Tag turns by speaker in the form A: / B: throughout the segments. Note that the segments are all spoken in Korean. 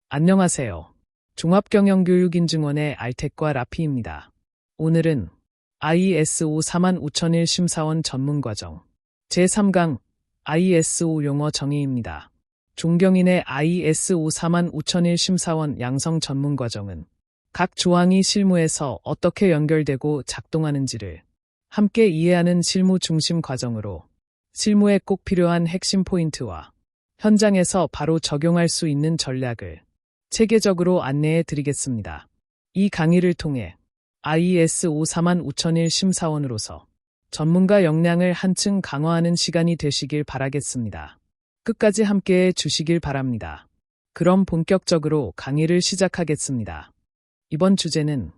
A: 안녕하세요. 종합경영교육인증원의 알텍과 라피입니다. 오늘은 ISO 45001 심사원 전문과정 제3강 ISO 용어 정의입니다. 존경인의 ISO 45001 심사원 양성 전문과정은 각 조항이 실무에서 어떻게 연결되고 작동하는지를 함께 이해하는 실무 중심 과정으로 실무에 꼭 필요한 핵심 포인트와 현장에서 바로 적용할 수 있는 전략을 체계적으로 안내해 드리겠습니다. 이 강의를 통해 ISO 45001 심사원으로서 전문가 역량을 한층 강화하는 시간이 되시길 바라겠습니다. 끝까지 함께해 주시길 바랍니다. 그럼 본격적으로 강의를 시작하겠습니다. 이번 주제는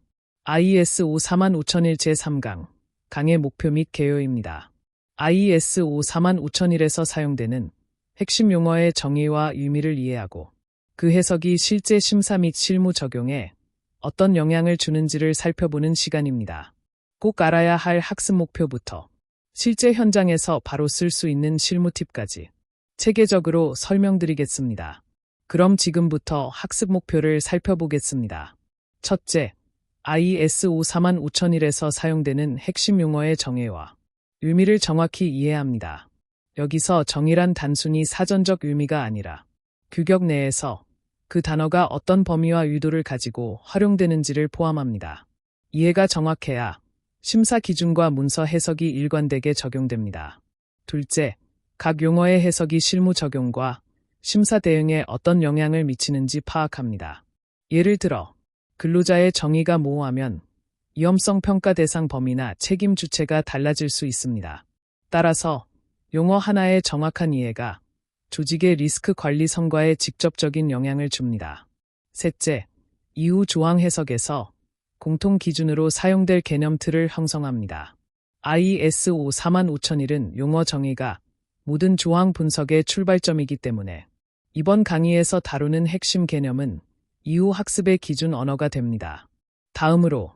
A: ISO 45001 제3강 강의 목표 및 개요입니다. ISO 45001에서 사용되는 핵심 용어의 정의와 의미를 이해하고 그 해석이 실제 심사 및 실무 적용에 어떤 영향을 주는지를 살펴보는 시간입니다. 꼭 알아야 할 학습 목표부터 실제 현장에서 바로 쓸 수 있는 실무 팁까지 체계적으로 설명드리겠습니다. 그럼 지금부터 학습 목표를 살펴보겠습니다. 첫째, ISO 45001에서 사용되는 핵심 용어의 정의와 의미를 정확히 이해합니다. 여기서 정의란 단순히 사전적 의미가 아니라 규격 내에서 그 단어가 어떤 범위와 의도를 가지고 활용되는지를 포함합니다. 이해가 정확해야 심사 기준과 문서 해석이 일관되게 적용됩니다. 둘째, 각 용어의 해석이 실무 적용과 심사 대응에 어떤 영향을 미치는지 파악합니다. 예를 들어, 근로자의 정의가 모호하면 위험성 평가 대상 범위나 책임 주체가 달라질 수 있습니다. 따라서 용어 하나의 정확한 이해가 조직의 리스크 관리 성과에 직접적인 영향을 줍니다. 셋째, 이후 조항 해석에서 공통 기준으로 사용될 개념 틀을 형성합니다. ISO 45001은 용어 정의가 모든 조항 분석의 출발점이기 때문에 이번 강의에서 다루는 핵심 개념은 이후 학습의 기준 언어가 됩니다. 다음으로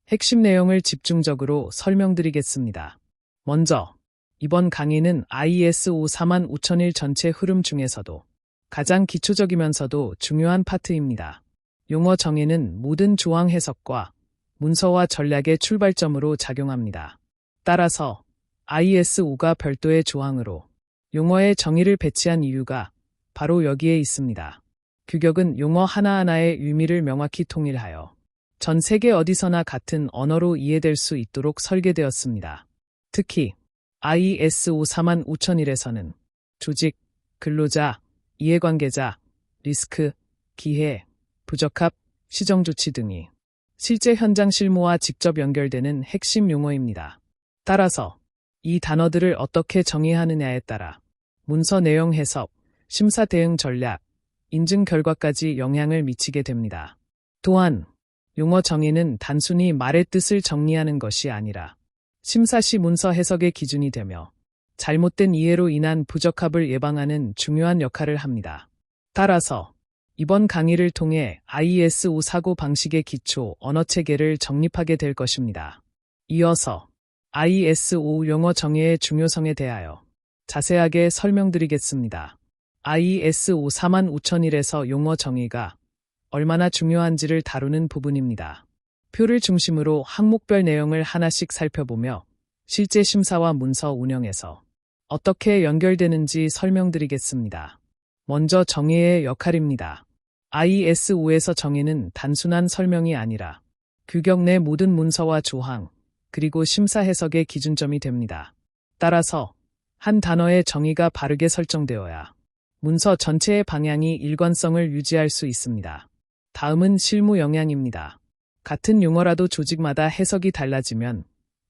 A: 핵심 내용을 집중적으로 설명드리겠습니다. 먼저 이번 강의는 ISO 45001 전체 흐름 중에서도 가장 기초적이면서도 중요한 파트입니다. 용어 정의는 모든 조항 해석과 문서와 전략의 출발점으로 작용합니다. 따라서 ISO가 별도의 조항으로 용어의 정의를 배치한 이유가 바로 여기에 있습니다. 규격은 용어 하나하나의 의미를 명확히 통일하여 전 세계 어디서나 같은 언어로 이해될 수 있도록 설계되었습니다. 특히 ISO 45001에서는 조직, 근로자, 이해관계자, 리스크, 기회, 부적합, 시정조치 등이 실제 현장 실무와 직접 연결되는 핵심 용어입니다. 따라서 이 단어들을 어떻게 정의하느냐에 따라 문서 내용 해석, 심사 대응 전략, 인증 결과까지 영향을 미치게 됩니다. 또한 용어 정의는 단순히 말의 뜻을 정리하는 것이 아니라 심사 시 문서 해석의 기준이 되며 잘못된 이해로 인한 부적합을 예방하는 중요한 역할을 합니다. 따라서 이번 강의를 통해 ISO 사고 방식의 기초 언어 체계를 정립하게 될 것입니다. 이어서 ISO 용어 정의의 중요성에 대하여 자세하게 설명드리겠습니다. ISO 45001에서 용어 정의가 얼마나 중요한지를 다루는 부분입니다. 표를 중심으로 항목별 내용을 하나씩 살펴보며 실제 심사와 문서 운영에서 어떻게 연결되는지 설명드리겠습니다. 먼저 정의의 역할입니다. ISO에서 정의는 단순한 설명이 아니라 규격 내 모든 문서와 조항, 그리고 심사 해석의 기준점이 됩니다. 따라서 한 단어의 정의가 바르게 설정되어야 문서 전체의 방향이 일관성을 유지할 수 있습니다. 다음은 실무 영향입니다. 같은 용어라도 조직마다 해석이 달라지면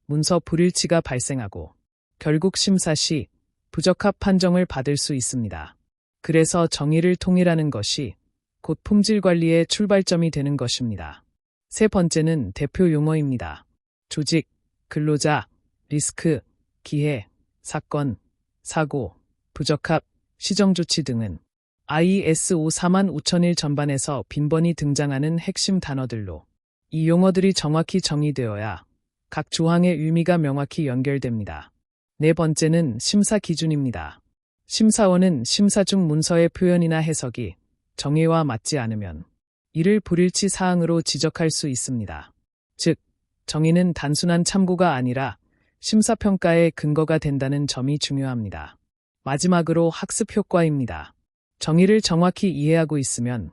A: 문서 불일치가 발생하고 결국 심사 시 부적합 판정을 받을 수 있습니다. 그래서 정의를 통일하는 것이 곧 품질 관리의 출발점이 되는 것입니다. 세 번째는 대표 용어입니다. 조직, 근로자, 리스크, 기회, 사건, 사고, 부적합, 시정조치 등은 ISO 45001 전반에서 빈번히 등장하는 핵심 단어들로 이 용어들이 정확히 정의되어야 각 조항의 의미가 명확히 연결됩니다. 네 번째는 심사 기준입니다. 심사원은 심사 중 문서의 표현이나 해석이 정의와 맞지 않으면 이를 불일치 사항으로 지적할 수 있습니다. 즉, 정의는 단순한 참고가 아니라 심사평가의 근거가 된다는 점이 중요합니다. 마지막으로 학습 효과입니다. 정의를 정확히 이해하고 있으면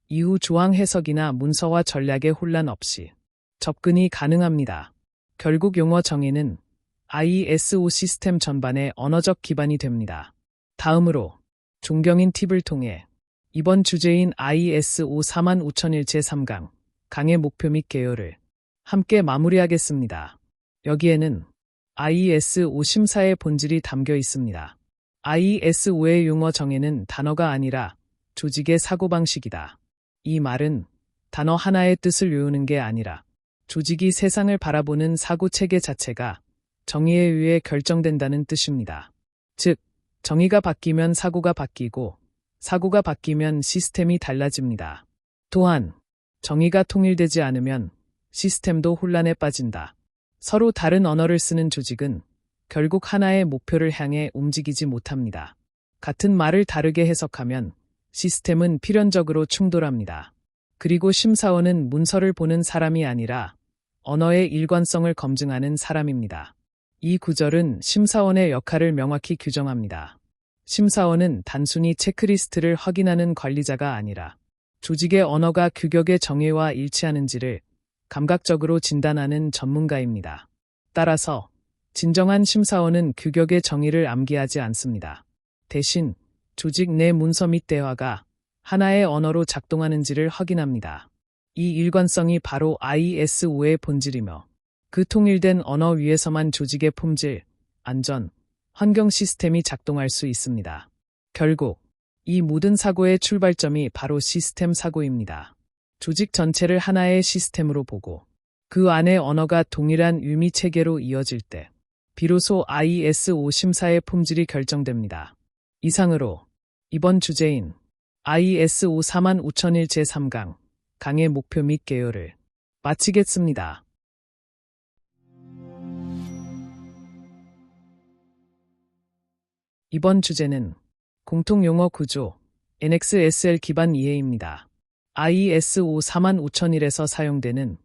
A: 이후 조항 해석이나 문서와 전략에 혼란 없이 접근이 가능합니다. 결국 용어 정의는 ISO 시스템 전반의 언어적 기반이 됩니다. 다음으로 존경인 팁을 통해 이번 주제인 ISO 45001 제3강 강의 목표 및 개요를 함께 마무리하겠습니다. 여기에는 ISO 심사의 본질이 담겨 있습니다. ISO의 용어 정의는 단어가 아니라 조직의 사고방식이다. 이 말은 단어 하나의 뜻을 외우는 게 아니라 조직이 세상을 바라보는 사고체계 자체가 정의에 의해 결정된다는 뜻입니다. 즉, 정의가 바뀌면 사고가 바뀌고 사고가 바뀌면 시스템이 달라집니다. 또한 정의가 통일되지 않으면 시스템도 혼란에 빠진다. 서로 다른 언어를 쓰는 조직은 결국 하나의 목표를 향해 움직이지 못합니다. 같은 말을 다르게 해석하면 시스템은 필연적으로 충돌합니다. 그리고 심사원은 문서를 보는 사람이 아니라 언어의 일관성을 검증하는 사람입니다. 이 구절은 심사원의 역할을 명확히 규정합니다. 심사원은 단순히 체크리스트를 확인하는 관리자가 아니라 조직의 언어가 규격의 정의와 일치하는지를 감각적으로 진단하는 전문가입니다. 따라서 진정한 심사원은 규격의 정의를 암기하지 않습니다. 대신 조직 내 문서 및 대화가 하나의 언어로 작동하는지를 확인합니다. 이 일관성이 바로 ISO의 본질이며 그 통일된 언어 위에서만 조직의 품질, 안전, 환경 시스템이 작동할 수 있습니다. 결국 이 모든 사고의 출발점이 바로 시스템 사고입니다. 조직 전체를 하나의 시스템으로 보고 그 안의 언어가 동일한 의미 체계로 이어질 때 비로소 ISO 심사의 품질이 결정됩니다. 이상으로 이번 주제인 ISO 45001 제3강 강의 목표 및 개요를 마치겠습니다. 이번 주제는 공통용어 구조, NXSL 기반 이해입니다. ISO 45001에서 사용되는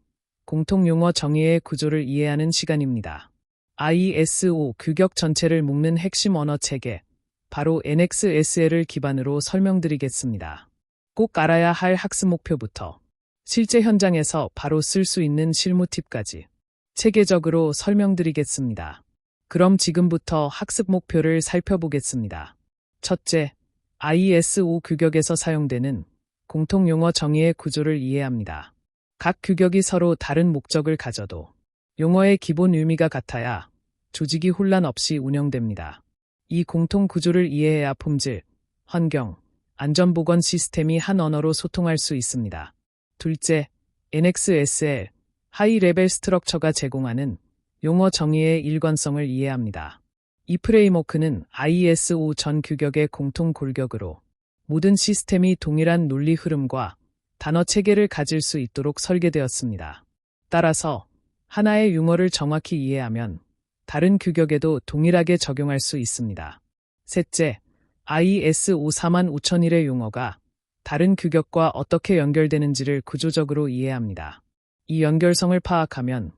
A: 공통용어 정의의 구조를 이해하는 시간입니다. ISO 규격 전체를 묶는 핵심 언어 체계, 바로 NXSL을 기반으로 설명드리겠습니다. 꼭 알아야 할 학습 목표부터 실제 현장에서 바로 쓸 수 있는 실무 팁까지 체계적으로 설명드리겠습니다. 그럼 지금부터 학습 목표를 살펴보겠습니다. 첫째, ISO 규격에서 사용되는 공통용어 정의의 구조를 이해합니다. 각 규격이 서로 다른 목적을 가져도 용어의 기본 의미가 같아야 조직이 혼란 없이 운영됩니다. 이 공통 구조를 이해해야 품질, 환경, 안전보건 시스템이 한 언어로 소통할 수 있습니다. 둘째, NXSL, 하이 레벨 스트럭처가 제공하는 용어 정의의 일관성을 이해합니다. 이 프레임워크는 ISO 전 규격의 공통 골격으로 모든 시스템이 동일한 논리 흐름과 단어 체계를 가질 수 있도록 설계되었습니다. 따라서 하나의 용어를 정확히 이해하면 다른 규격에도 동일하게 적용할 수 있습니다. 셋째, ISO 45001의 용어가 다른 규격과 어떻게 연결되는지를 구조적으로 이해합니다. 이 연결성을 파악하면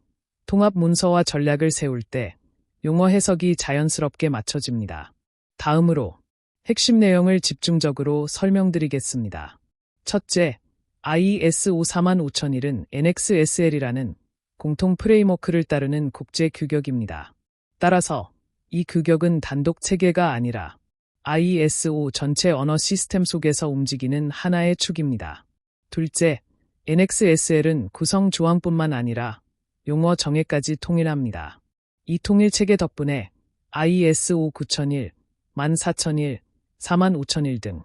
A: 통합 문서와 전략을 세울 때 용어 해석이 자연스럽게 맞춰집니다. 다음으로 핵심 내용을 집중적으로 설명드리겠습니다. 첫째, ISO 45001은 NXSL이라는 공통 프레임워크를 따르는 국제 규격입니다. 따라서 이 규격은 단독 체계가 아니라 ISO 전체 언어 시스템 속에서 움직이는 하나의 축입니다. 둘째, NXSL은 구성 조항뿐만 아니라 용어 정의까지 통일합니다. 이 통일 체계 덕분에 ISO 9001, 14001, 45001 등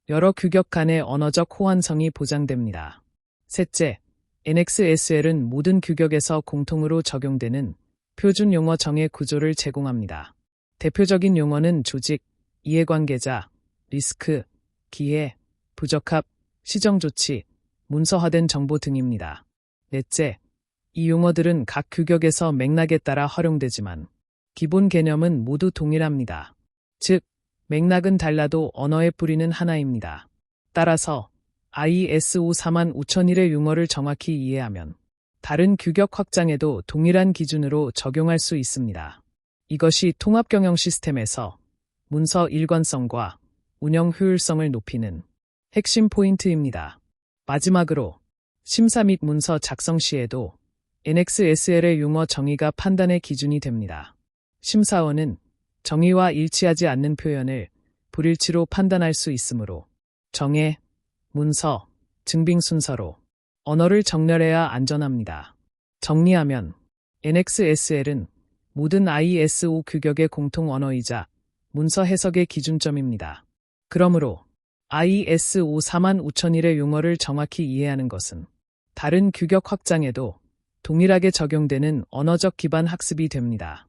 A: 여러 규격 간의 언어적 호환성이 보장됩니다. 셋째, NXSL은 모든 규격에서 공통으로 적용되는 표준 용어 정의 구조를 제공합니다. 대표적인 용어는 조직, 이해관계자, 리스크, 기회, 부적합, 시정조치, 문서화된 정보 등입니다. 넷째, 이 용어들은 각 규격에서 맥락에 따라 활용되지만 기본 개념은 모두 동일합니다. 즉, 맥락은 달라도 언어의 뿌리는 하나입니다. 따라서 ISO 45001의 용어를 정확히 이해하면 다른 규격 확장에도 동일한 기준으로 적용할 수 있습니다. 이것이 통합경영 시스템에서 문서 일관성과 운영 효율성을 높이는 핵심 포인트입니다. 마지막으로 심사 및 문서 작성 시에도 NXSL의 용어 정의가 판단의 기준이 됩니다. 심사원은 정의와 일치하지 않는 표현을 불일치로 판단할 수 있으므로 정의, 문서, 증빙 순서로 언어를 정렬해야 안전합니다. 정리하면 NXSL은 모든 ISO 규격의 공통 언어이자 문서 해석의 기준점입니다. 그러므로 ISO 45001의 용어를 정확히 이해하는 것은 다른 규격 확장에도 동일하게 적용되는 언어적 기반 학습이 됩니다.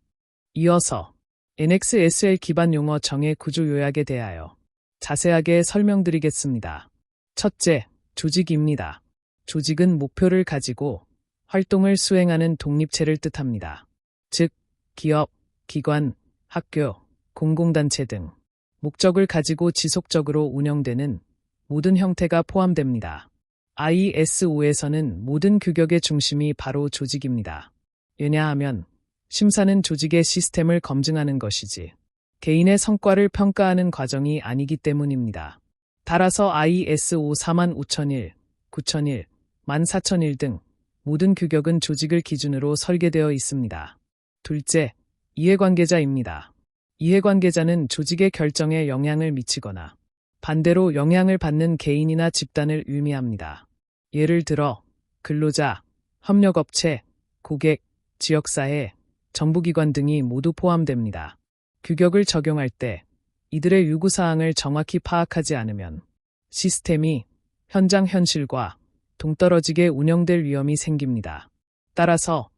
A: 이어서 NXSL 기반 용어 정의 구조 요약에 대하여 자세하게 설명드리겠습니다. 첫째, 조직입니다. 조직은 목표를 가지고 활동을 수행하는 독립체를 뜻합니다. 즉, 기업, 기관, 학교, 공공단체 등 목적을 가지고 지속적으로 운영되는 모든 형태가 포함됩니다. ISO에서는 모든 규격의 중심이 바로 조직입니다. 왜냐하면 심사는 조직의 시스템을 검증하는 것이지 개인의 성과를 평가하는 과정이 아니기 때문입니다. 따라서 ISO 45001, 9001, 14001 등 모든 규격은 조직을 기준으로 설계되어 있습니다. 둘째, 이해관계자입니다. 이해관계자는 조직의 결정에 영향을 미치거나 반대로 영향을 받는 개인이나 집단을 의미합니다. 예를 들어 근로자, 협력업체, 고객, 지역사회, 정부기관 등이 모두 포함됩니다. 규격을 적용할 때 이들의 요구사항을 정확히 파악하지 않으면 시스템이 현장 현실과 동떨어지게 운영될 위험이 생깁니다. 따라서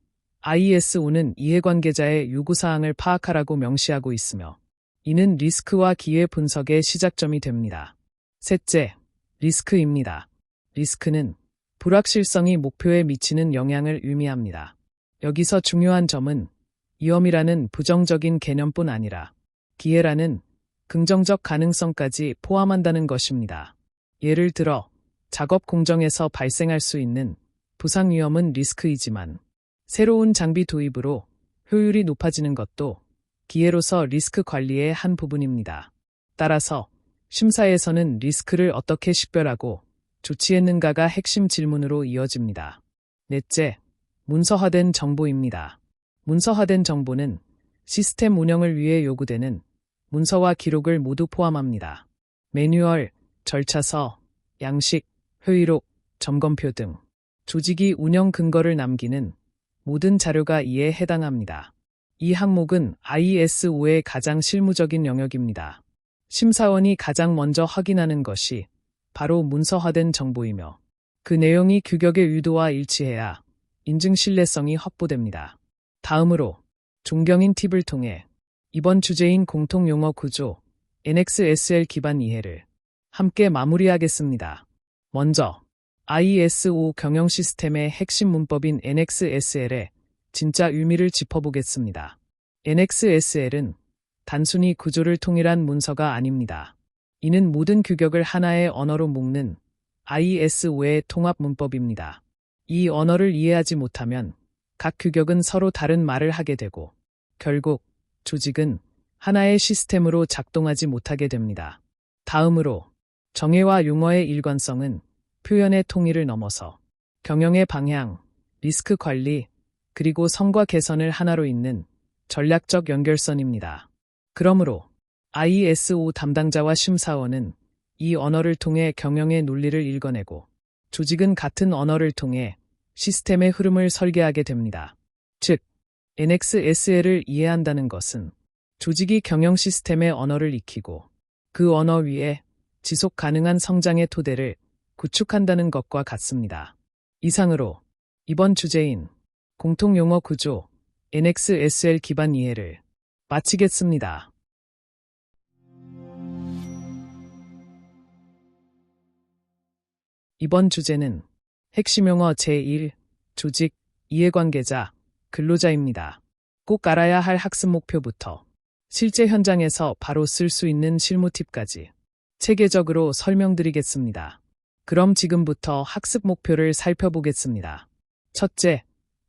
A: ISO는 이해관계자의 요구사항을 파악하라고 명시하고 있으며 이는 리스크와 기회 분석의 시작점이 됩니다. 셋째, 리스크입니다. 리스크는 불확실성이 목표에 미치는 영향을 의미합니다. 여기서 중요한 점은 위험이라는 부정적인 개념뿐 아니라 기회라는 긍정적 가능성까지 포함한다는 것입니다. 예를 들어 작업 공정에서 발생할 수 있는 부상 위험은 리스크이지만 새로운 장비 도입으로 효율이 높아지는 것도 기회로서 리스크 관리의 한 부분입니다. 따라서 심사에서는 리스크를 어떻게 식별하고 조치했는가가 핵심 질문으로 이어집니다. 넷째, 문서화된 정보입니다. 문서화된 정보는 시스템 운영을 위해 요구되는 문서와 기록을 모두 포함합니다. 매뉴얼, 절차서, 양식, 회의록, 점검표 등 조직이 운영 근거를 남기는 모든 자료가 이에 해당합니다. 이 항목은 ISO의 가장 실무적인 영역입니다. 심사원이 가장 먼저 확인하는 것이 바로 문서화된 정보이며 그 내용이 규격의 의도와 일치해야 인증 신뢰성이 확보됩니다. 다음으로 존경인 팁을 통해 이번 주제인 공통용어 구조 NXSL 기반 이해를 함께 마무리하겠습니다. 먼저 ISO 경영 시스템의 핵심 문법인 NXSL의 진짜 의미를 짚어보겠습니다. NXSL은 단순히 구조를 통일한 문서가 아닙니다. 이는 모든 규격을 하나의 언어로 묶는 ISO의 통합 문법입니다. 이 언어를 이해하지 못하면 각 규격은 서로 다른 말을 하게 되고 결국 조직은 하나의 시스템으로 작동하지 못하게 됩니다. 다음으로 정의와 용어의 일관성은 표현의 통일을 넘어서 경영의 방향, 리스크 관리, 그리고 성과 개선을 하나로 잇는 전략적 연결선입니다. 그러므로 ISO 담당자와 심사원은 이 언어를 통해 경영의 논리를 읽어내고 조직은 같은 언어를 통해 시스템의 흐름을 설계하게 됩니다. 즉, NXSL을 이해한다는 것은 조직이 경영 시스템의 언어를 익히고 그 언어 위에 지속 가능한 성장의 토대를 구축한다는 것과 같습니다. 이상으로 이번 주제인 공통용어 구조 NXSL 기반 이해를 마치겠습니다. 이번 주제는 핵심 용어 제1, 조직 이해관계자, 근로자입니다. 꼭 알아야 할 학습 목표부터 실제 현장에서 바로 쓸 수 있는 실무 팁까지 체계적으로 설명드리겠습니다. 그럼 지금부터 학습 목표를 살펴보겠습니다. 첫째,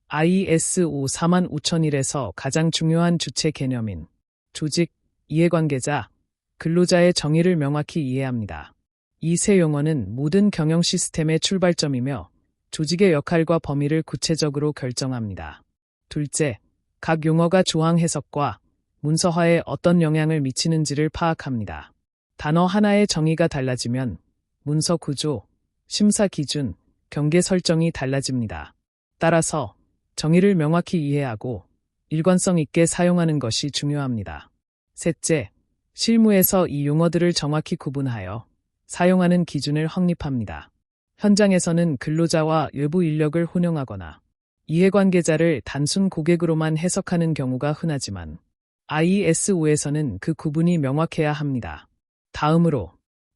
A: ISO 45001에서 가장 중요한 주체 개념인 조직, 이해관계자, 근로자의 정의를 명확히 이해합니다. 이 세 용어는 모든 경영 시스템의 출발점이며 조직의 역할과 범위를 구체적으로 결정합니다. 둘째, 각 용어가 조항 해석과 문서화에 어떤 영향을 미치는지를 파악합니다. 단어 하나의 정의가 달라지면 문서 구조, 심사 기준, 경계 설정이 달라집니다. 따라서 정의를 명확히 이해하고 일관성 있게 사용하는 것이 중요합니다. 셋째, 실무에서 이 용어들을 정확히 구분하여 사용하는 기준을 확립합니다. 현장에서는 근로자와 외부 인력을 혼용하거나 이해관계자를 단순 고객으로만 해석하는 경우가 흔하지만 ISO에서는 그 구분이 명확해야 합니다. 다음으로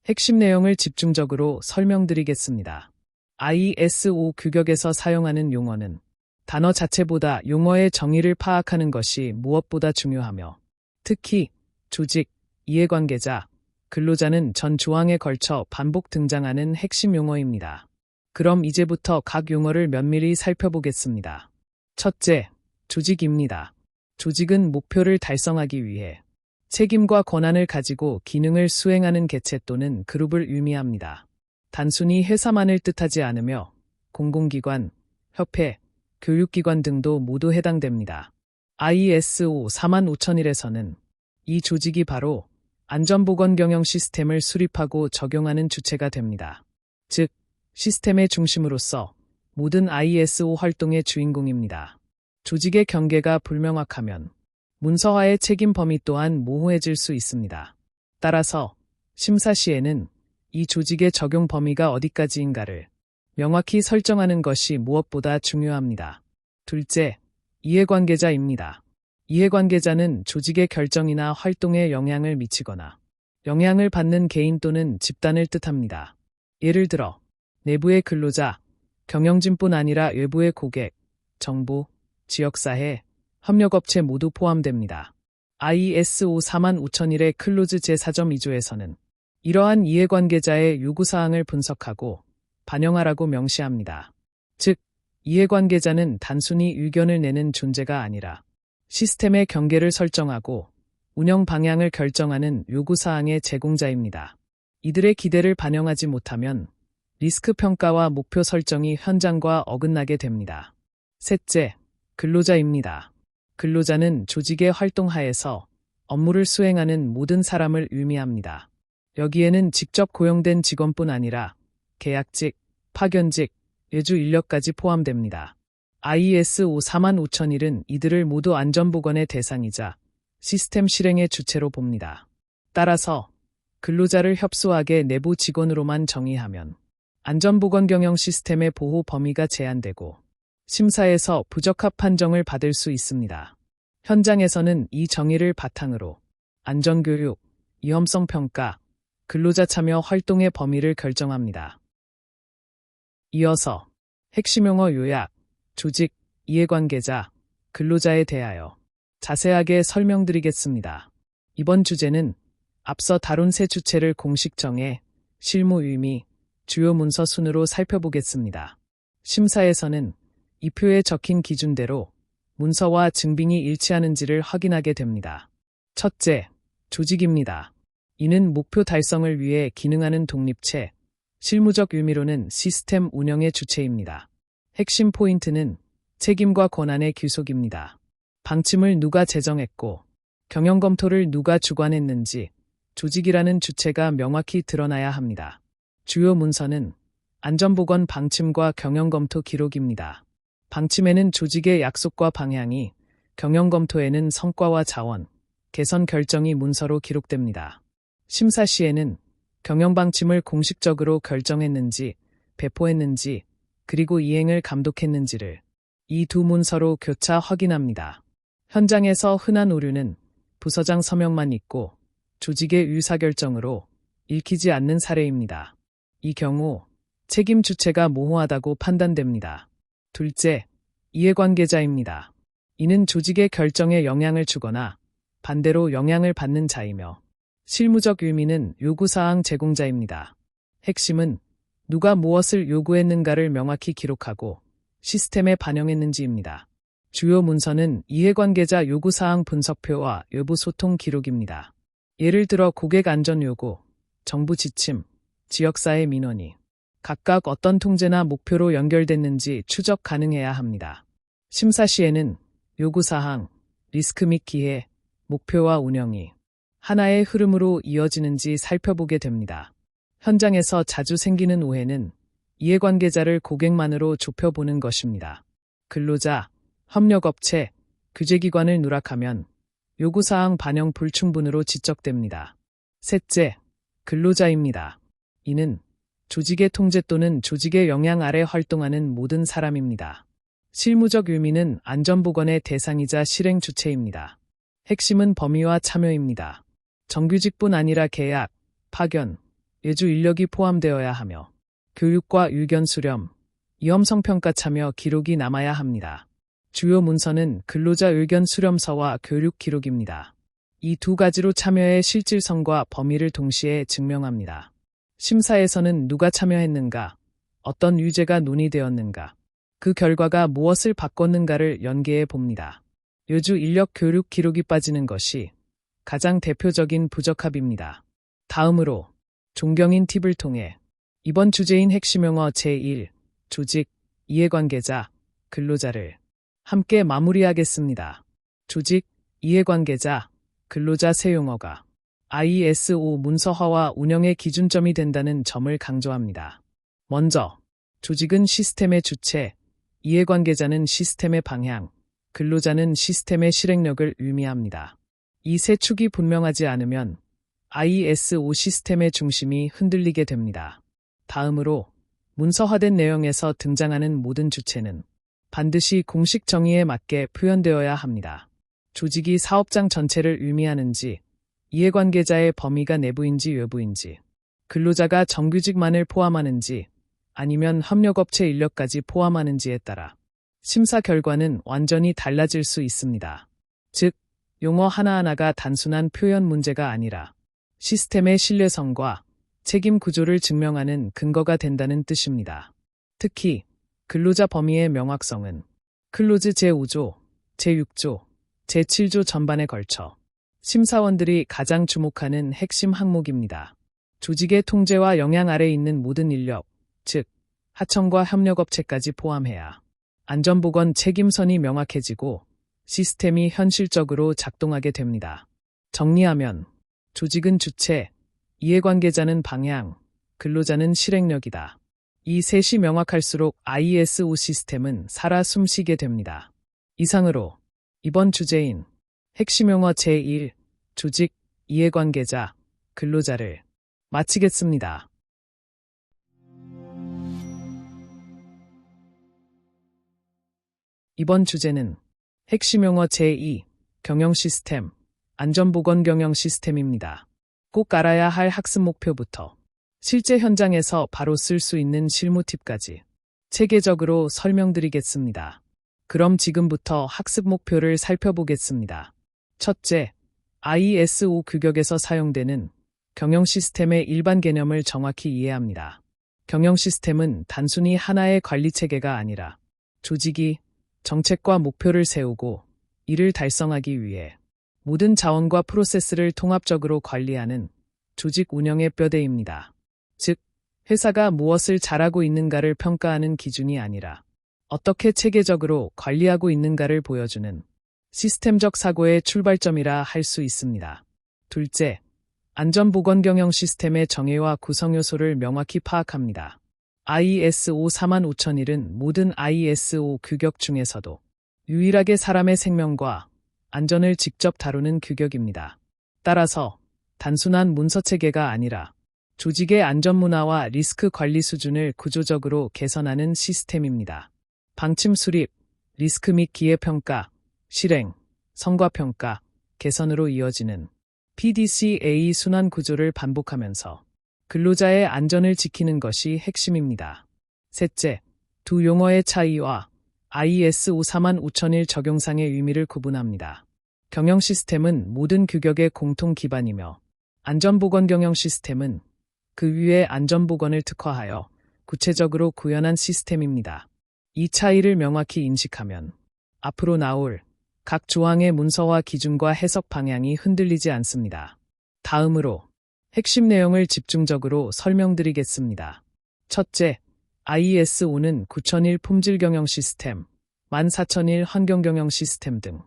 A: 핵심 내용을 집중적으로 설명드리겠습니다. ISO 규격에서 사용하는 용어는 단어 자체보다 용어의 정의를 파악하는 것이 무엇보다 중요하며 특히 조직, 이해관계자, 근로자는 전 조항에 걸쳐 반복 등장하는 핵심 용어입니다. 그럼 이제부터 각 용어를 면밀히 살펴보겠습니다. 첫째, 조직입니다. 조직은 목표를 달성하기 위해 책임과 권한을 가지고 기능을 수행하는 개체 또는 그룹을 의미합니다. 단순히 회사만을 뜻하지 않으며 공공기관, 협회, 교육기관 등도 모두 해당됩니다. ISO 45001에서는 이 조직이 바로 안전보건 경영 시스템을 수립하고 적용하는 주체가 됩니다. 즉, 시스템의 중심으로서 모든 ISO 활동의 주인공입니다. 조직의 경계가 불명확하면 문서화의 책임 범위 또한 모호해질 수 있습니다. 따라서 심사 시에는 이 조직의 적용 범위가 어디까지인가를 명확히 설정하는 것이 무엇보다 중요합니다. 둘째, 이해관계자입니다. 이해관계자는 조직의 결정이나 활동에 영향을 미치거나 영향을 받는 개인 또는 집단을 뜻합니다. 예를 들어 내부의 근로자, 경영진뿐 아니라 외부의 고객, 정부, 지역사회, 협력업체 모두 포함됩니다. ISO 45001의 클로즈 제4점 2조에서는 이러한 이해관계자의 요구사항을 분석하고 반영하라고 명시합니다. 즉, 이해관계자는 단순히 의견을 내는 존재가 아니라 시스템의 경계를 설정하고 운영 방향을 결정하는 요구사항의 제공자입니다. 이들의 기대를 반영하지 못하면 리스크 평가와 목표 설정이 현장과 어긋나게 됩니다. 셋째, 근로자입니다. 근로자는 조직의 활동 하에서 업무를 수행하는 모든 사람을 의미합니다. 여기에는 직접 고용된 직원뿐 아니라 계약직, 파견직, 외주 인력까지 포함됩니다. ISO 45001은 이들을 모두 안전보건의 대상이자 시스템 실행의 주체로 봅니다. 따라서 근로자를 협소하게 내부 직원으로만 정의하면 안전보건 경영 시스템의 보호 범위가 제한되고 심사에서 부적합 판정을 받을 수 있습니다. 현장에서는 이 정의를 바탕으로 안전교육, 위험성 평가, 근로자 참여 활동의 범위를 결정합니다. 이어서 핵심 용어 요약, 조직, 이해관계자, 근로자에 대하여 자세하게 설명드리겠습니다. 이번 주제는 앞서 다룬 세 주체를 공식 정해 실무 의미, 주요 문서 순으로 살펴보겠습니다. 심사에서는 이 표에 적힌 기준대로 문서와 증빙이 일치하는지를 확인하게 됩니다. 첫째, 조직입니다. 이는 목표 달성을 위해 기능하는 독립체, 실무적 의미로는 시스템 운영의 주체입니다. 핵심 포인트는 책임과 권한의 귀속입니다. 방침을 누가 제정했고 경영 검토를 누가 주관했는지 조직이라는 주체가 명확히 드러나야 합니다. 주요 문서는 안전보건 방침과 경영 검토 기록입니다. 방침에는 조직의 약속과 방향이, 경영 검토에는 성과와 자원, 개선 결정이 문서로 기록됩니다. 심사 시에는 경영 방침을 공식적으로 결정했는지, 배포했는지, 그리고 이행을 감독했는지를 이 두 문서로 교차 확인합니다. 현장에서 흔한 오류는 부서장 서명만 있고 조직의 의사결정으로 읽히지 않는 사례입니다. 이 경우 책임 주체가 모호하다고 판단됩니다. 둘째, 이해관계자입니다. 이는 조직의 결정에 영향을 주거나 반대로 영향을 받는 자이며 실무적 의미는 요구사항 제공자입니다. 핵심은 누가 무엇을 요구했는가를 명확히 기록하고 시스템에 반영했는지입니다. 주요 문서는 이해관계자 요구사항 분석표와 외부 소통 기록입니다. 예를 들어 고객 안전 요구, 정부 지침, 지역사회 민원이 각각 어떤 통제나 목표로 연결됐는지 추적 가능해야 합니다. 심사 시에는 요구사항, 리스크 및 기회, 목표와 운영이 하나의 흐름으로 이어지는지 살펴보게 됩니다. 현장에서 자주 생기는 오해는 이해관계자를 고객만으로 좁혀보는 것입니다. 근로자, 협력업체, 규제기관을 누락하면 요구사항 반영 불충분으로 지적됩니다. 셋째, 근로자입니다. 이는 조직의 통제 또는 조직의 영향 아래 활동하는 모든 사람입니다. 실무적 의미는 안전보건의 대상이자 실행 주체입니다. 핵심은 범위와 참여입니다. 정규직뿐 아니라 계약, 파견, 외주 인력이 포함되어야 하며 교육과 의견 수렴, 위험성평가 참여 기록이 남아야 합니다. 주요 문서는 근로자 의견 수렴서와 교육 기록입니다. 이 두 가지로 참여의 실질성과 범위를 동시에 증명합니다. 심사에서는 누가 참여했는가, 어떤 유죄가 논의되었는가, 그 결과가 무엇을 바꿨는가를 연계해 봅니다. 외주 인력 교육 기록이 빠지는 것이 가장 대표적인 부적합입니다. 다음으로 존경인 팁을 통해 이번 주제인 핵심 용어 제1, 조직, 이해관계자, 근로자를 함께 마무리하겠습니다. 조직, 이해관계자, 근로자 세 용어가 ISO 문서화와 운영의 기준점이 된다는 점을 강조합니다. 먼저, 조직은 시스템의 주체, 이해관계자는 시스템의 방향, 근로자는 시스템의 실행력을 의미합니다. 이 세 축이 분명하지 않으면 ISO 시스템의 중심이 흔들리게 됩니다. 다음으로 문서화된 내용에서 등장하는 모든 주체는 반드시 공식 정의에 맞게 표현되어야 합니다. 조직이 사업장 전체를 의미하는지, 이해관계자의 범위가 내부인지 외부인지, 근로자가 정규직만을 포함하는지, 아니면 협력업체 인력까지 포함하는지에 따라 심사 결과는 완전히 달라질 수 있습니다. 즉, 용어 하나하나가 단순한 표현 문제가 아니라 시스템의 신뢰성과 책임 구조를 증명하는 근거가 된다는 뜻입니다. 특히 근로자 범위의 명확성은 클로즈 제5조, 제6조, 제7조 전반에 걸쳐 심사원들이 가장 주목하는 핵심 항목입니다. 조직의 통제와 영향 아래 있는 모든 인력, 즉 하청과 협력업체까지 포함해야 안전보건 책임선이 명확해지고 시스템이 현실적으로 작동하게 됩니다. 정리하면 조직은 주체, 이해관계자는 방향, 근로자는 실행력이다. 이 셋이 명확할수록 ISO 시스템은 살아 숨쉬게 됩니다. 이상으로 이번 주제인 핵심 용어 제1, 조직, 이해관계자, 근로자를 마치겠습니다. 이번 주제는 핵심 용어 제2, 경영 시스템, 안전보건 경영 시스템입니다. 꼭 알아야 할 학습 목표부터 실제 현장에서 바로 쓸 수 있는 실무 팁까지 체계적으로 설명드리겠습니다. 그럼 지금부터 학습 목표를 살펴보겠습니다. 첫째, ISO 규격에서 사용되는 경영 시스템의 일반 개념을 정확히 이해합니다. 경영 시스템은 단순히 하나의 관리 체계가 아니라 조직이 정책과 목표를 세우고 이를 달성하기 위해 모든 자원과 프로세스를 통합적으로 관리하는 조직 운영의 뼈대입니다. 즉, 회사가 무엇을 잘하고 있는가를 평가하는 기준이 아니라 어떻게 체계적으로 관리하고 있는가를 보여주는 시스템적 사고의 출발점이라 할 수 있습니다. 둘째, 안전보건 경영 시스템의 정의와 구성 요소를 명확히 파악합니다. ISO 45001은 모든 ISO 규격 중에서도 유일하게 사람의 생명과 안전을 직접 다루는 규격입니다. 따라서 단순한 문서 체계가 아니라 조직의 안전 문화와 리스크 관리 수준을 구조적으로 개선하는 시스템입니다. 방침 수립, 리스크 및 기회 평가, 실행, 성과 평가, 개선으로 이어지는 PDCA 순환 구조를 반복하면서 근로자의 안전을 지키는 것이 핵심입니다. 셋째, 두 용어의 차이와 ISO 45001 적용상의 의미를 구분합니다. 경영 시스템은 모든 규격의 공통 기반이며 안전보건 경영 시스템은 그 위에 안전보건을 특화하여 구체적으로 구현한 시스템입니다. 이 차이를 명확히 인식하면 앞으로 나올 각 조항의 문서와 기준과 해석 방향이 흔들리지 않습니다. 다음으로 핵심 내용을 집중적으로 설명드리겠습니다. 첫째, ISO는 9001 품질 경영 시스템, 14001 환경 경영 시스템 등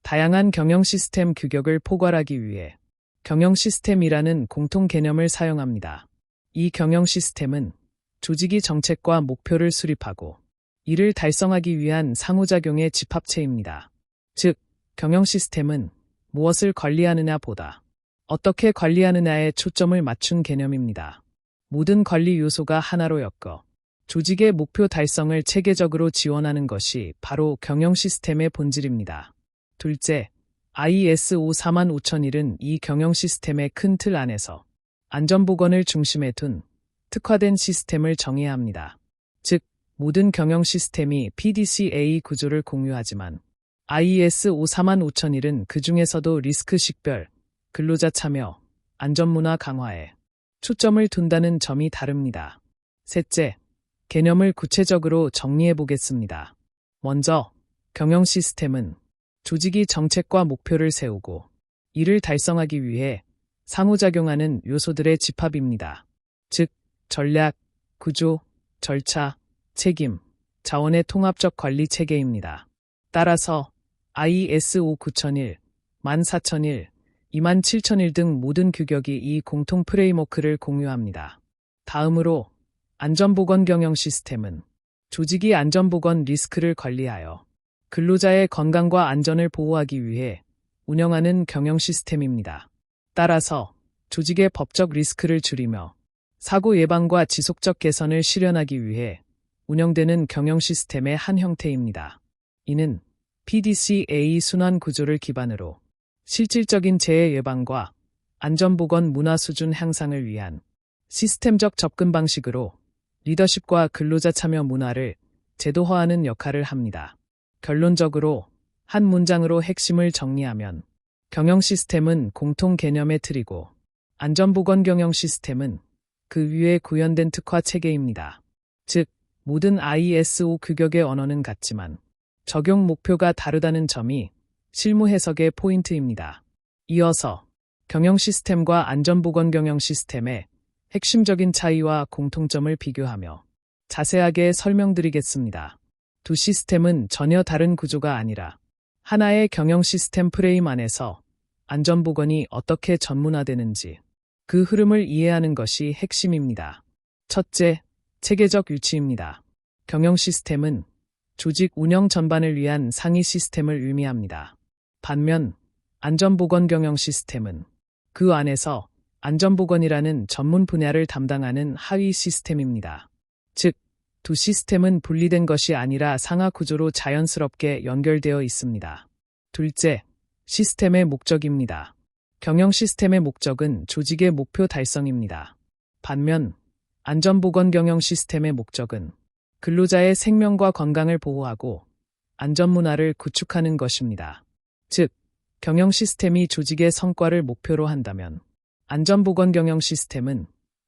A: 다양한 경영 시스템 규격을 포괄하기 위해 경영 시스템이라는 공통 개념을 사용합니다. 이 경영 시스템은 조직이 정책과 목표를 수립하고 이를 달성하기 위한 상호작용의 집합체입니다. 즉, 경영 시스템은 무엇을 관리하느냐 보다 어떻게 관리하느냐에 초점을 맞춘 개념입니다. 모든 관리 요소가 하나로 엮어 조직의 목표 달성을 체계적으로 지원하는 것이 바로 경영 시스템의 본질입니다. 둘째, ISO 45001은 이 경영 시스템의 큰 틀 안에서 안전보건을 중심에 둔 특화된 시스템을 정의해야 합니다. 즉, 모든 경영 시스템이 PDCA 구조를 공유하지만 ISO 45001은 그 중에서도 리스크 식별, 근로자 참여, 안전문화 강화에 초점을 둔다는 점이 다릅니다. 셋째, 개념을 구체적으로 정리해 보겠습니다. 먼저, 경영 시스템은 조직이 정책과 목표를 세우고 이를 달성하기 위해 상호작용하는 요소들의 집합입니다. 즉, 전략, 구조, 절차, 책임, 자원의 통합적 관리 체계입니다. 따라서 ISO 9001, 14001, 27001 등 모든 규격이 이 공통 프레임워크를 공유합니다. 다음으로 안전보건 경영 시스템은 조직이 안전보건 리스크를 관리하여 근로자의 건강과 안전을 보호하기 위해 운영하는 경영 시스템입니다. 따라서 조직의 법적 리스크를 줄이며 사고 예방과 지속적 개선을 실현하기 위해 운영되는 경영 시스템의 한 형태입니다. 이는 PDCA 순환 구조를 기반으로 실질적인 재해 예방과 안전보건 문화 수준 향상을 위한 시스템적 접근 방식으로 리더십과 근로자 참여 문화를 제도화하는 역할을 합니다. 결론적으로 한 문장으로 핵심을 정리하면 경영 시스템은 공통 개념의 틀이고 안전보건 경영 시스템은 그 위에 구현된 특화 체계입니다. 즉, 모든 ISO 규격의 언어는 같지만 적용 목표가 다르다는 점이 실무 해석의 포인트입니다. 이어서 경영 시스템과 안전보건 경영 시스템의 핵심적인 차이와 공통점을 비교하며 자세하게 설명드리겠습니다. 두 시스템은 전혀 다른 구조가 아니라 하나의 경영 시스템 프레임 안에서 안전보건이 어떻게 전문화되는지 그 흐름을 이해하는 것이 핵심입니다. 첫째, 체계적 위치입니다. 경영 시스템은 조직 운영 전반을 위한 상위 시스템을 의미합니다. 반면 안전보건 경영 시스템은 그 안에서 안전보건이라는 전문 분야를 담당하는 하위 시스템입니다. 즉, 두 시스템은 분리된 것이 아니라 상하 구조로 자연스럽게 연결되어 있습니다. 둘째, 시스템의 목적입니다. 경영 시스템의 목적은 조직의 목표 달성입니다. 반면 안전보건 경영 시스템의 목적은 근로자의 생명과 건강을 보호하고 안전문화를 구축하는 것입니다. 즉, 경영 시스템이 조직의 성과를 목표로 한다면 안전보건 경영 시스템은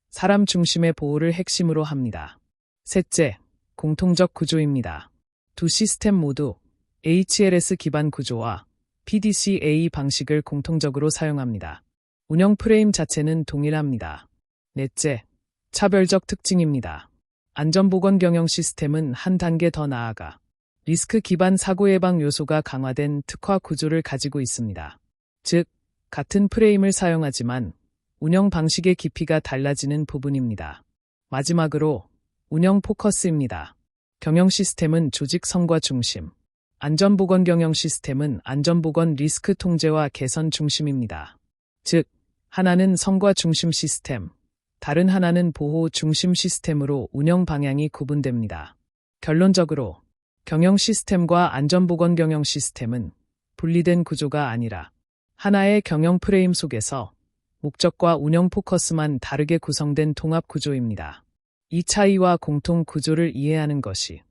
A: 사람 중심의 보호를 핵심으로 합니다. 셋째, 공통적 구조입니다. 두 시스템 모두 HLS 기반 구조와 PDCA 방식을 공통적으로 사용합니다. 운영 프레임 자체는 동일합니다. 넷째, 차별적 특징입니다. 안전보건 경영 시스템은 한 단계 더 나아가 리스크 기반 사고 예방 요소가 강화된 특화 구조를 가지고 있습니다. 즉, 같은 프레임을 사용하지만 운영 방식의 깊이가 달라지는 부분입니다. 마지막으로 운영 포커스입니다. 경영 시스템은 조직 성과 중심, 안전보건 경영 시스템은 안전보건 리스크 통제와 개선 중심입니다. 즉, 하나는 성과 중심 시스템, 다른 하나는 보호 중심 시스템으로 운영 방향이 구분됩니다. 결론적으로 경영 시스템과 안전보건 경영 시스템은 분리된 구조가 아니라 하나의 경영 프레임 속에서 목적과 운영 포커스만 다르게 구성된 통합 구조입니다. 이 차이와 공통 구조를 이해하는 것이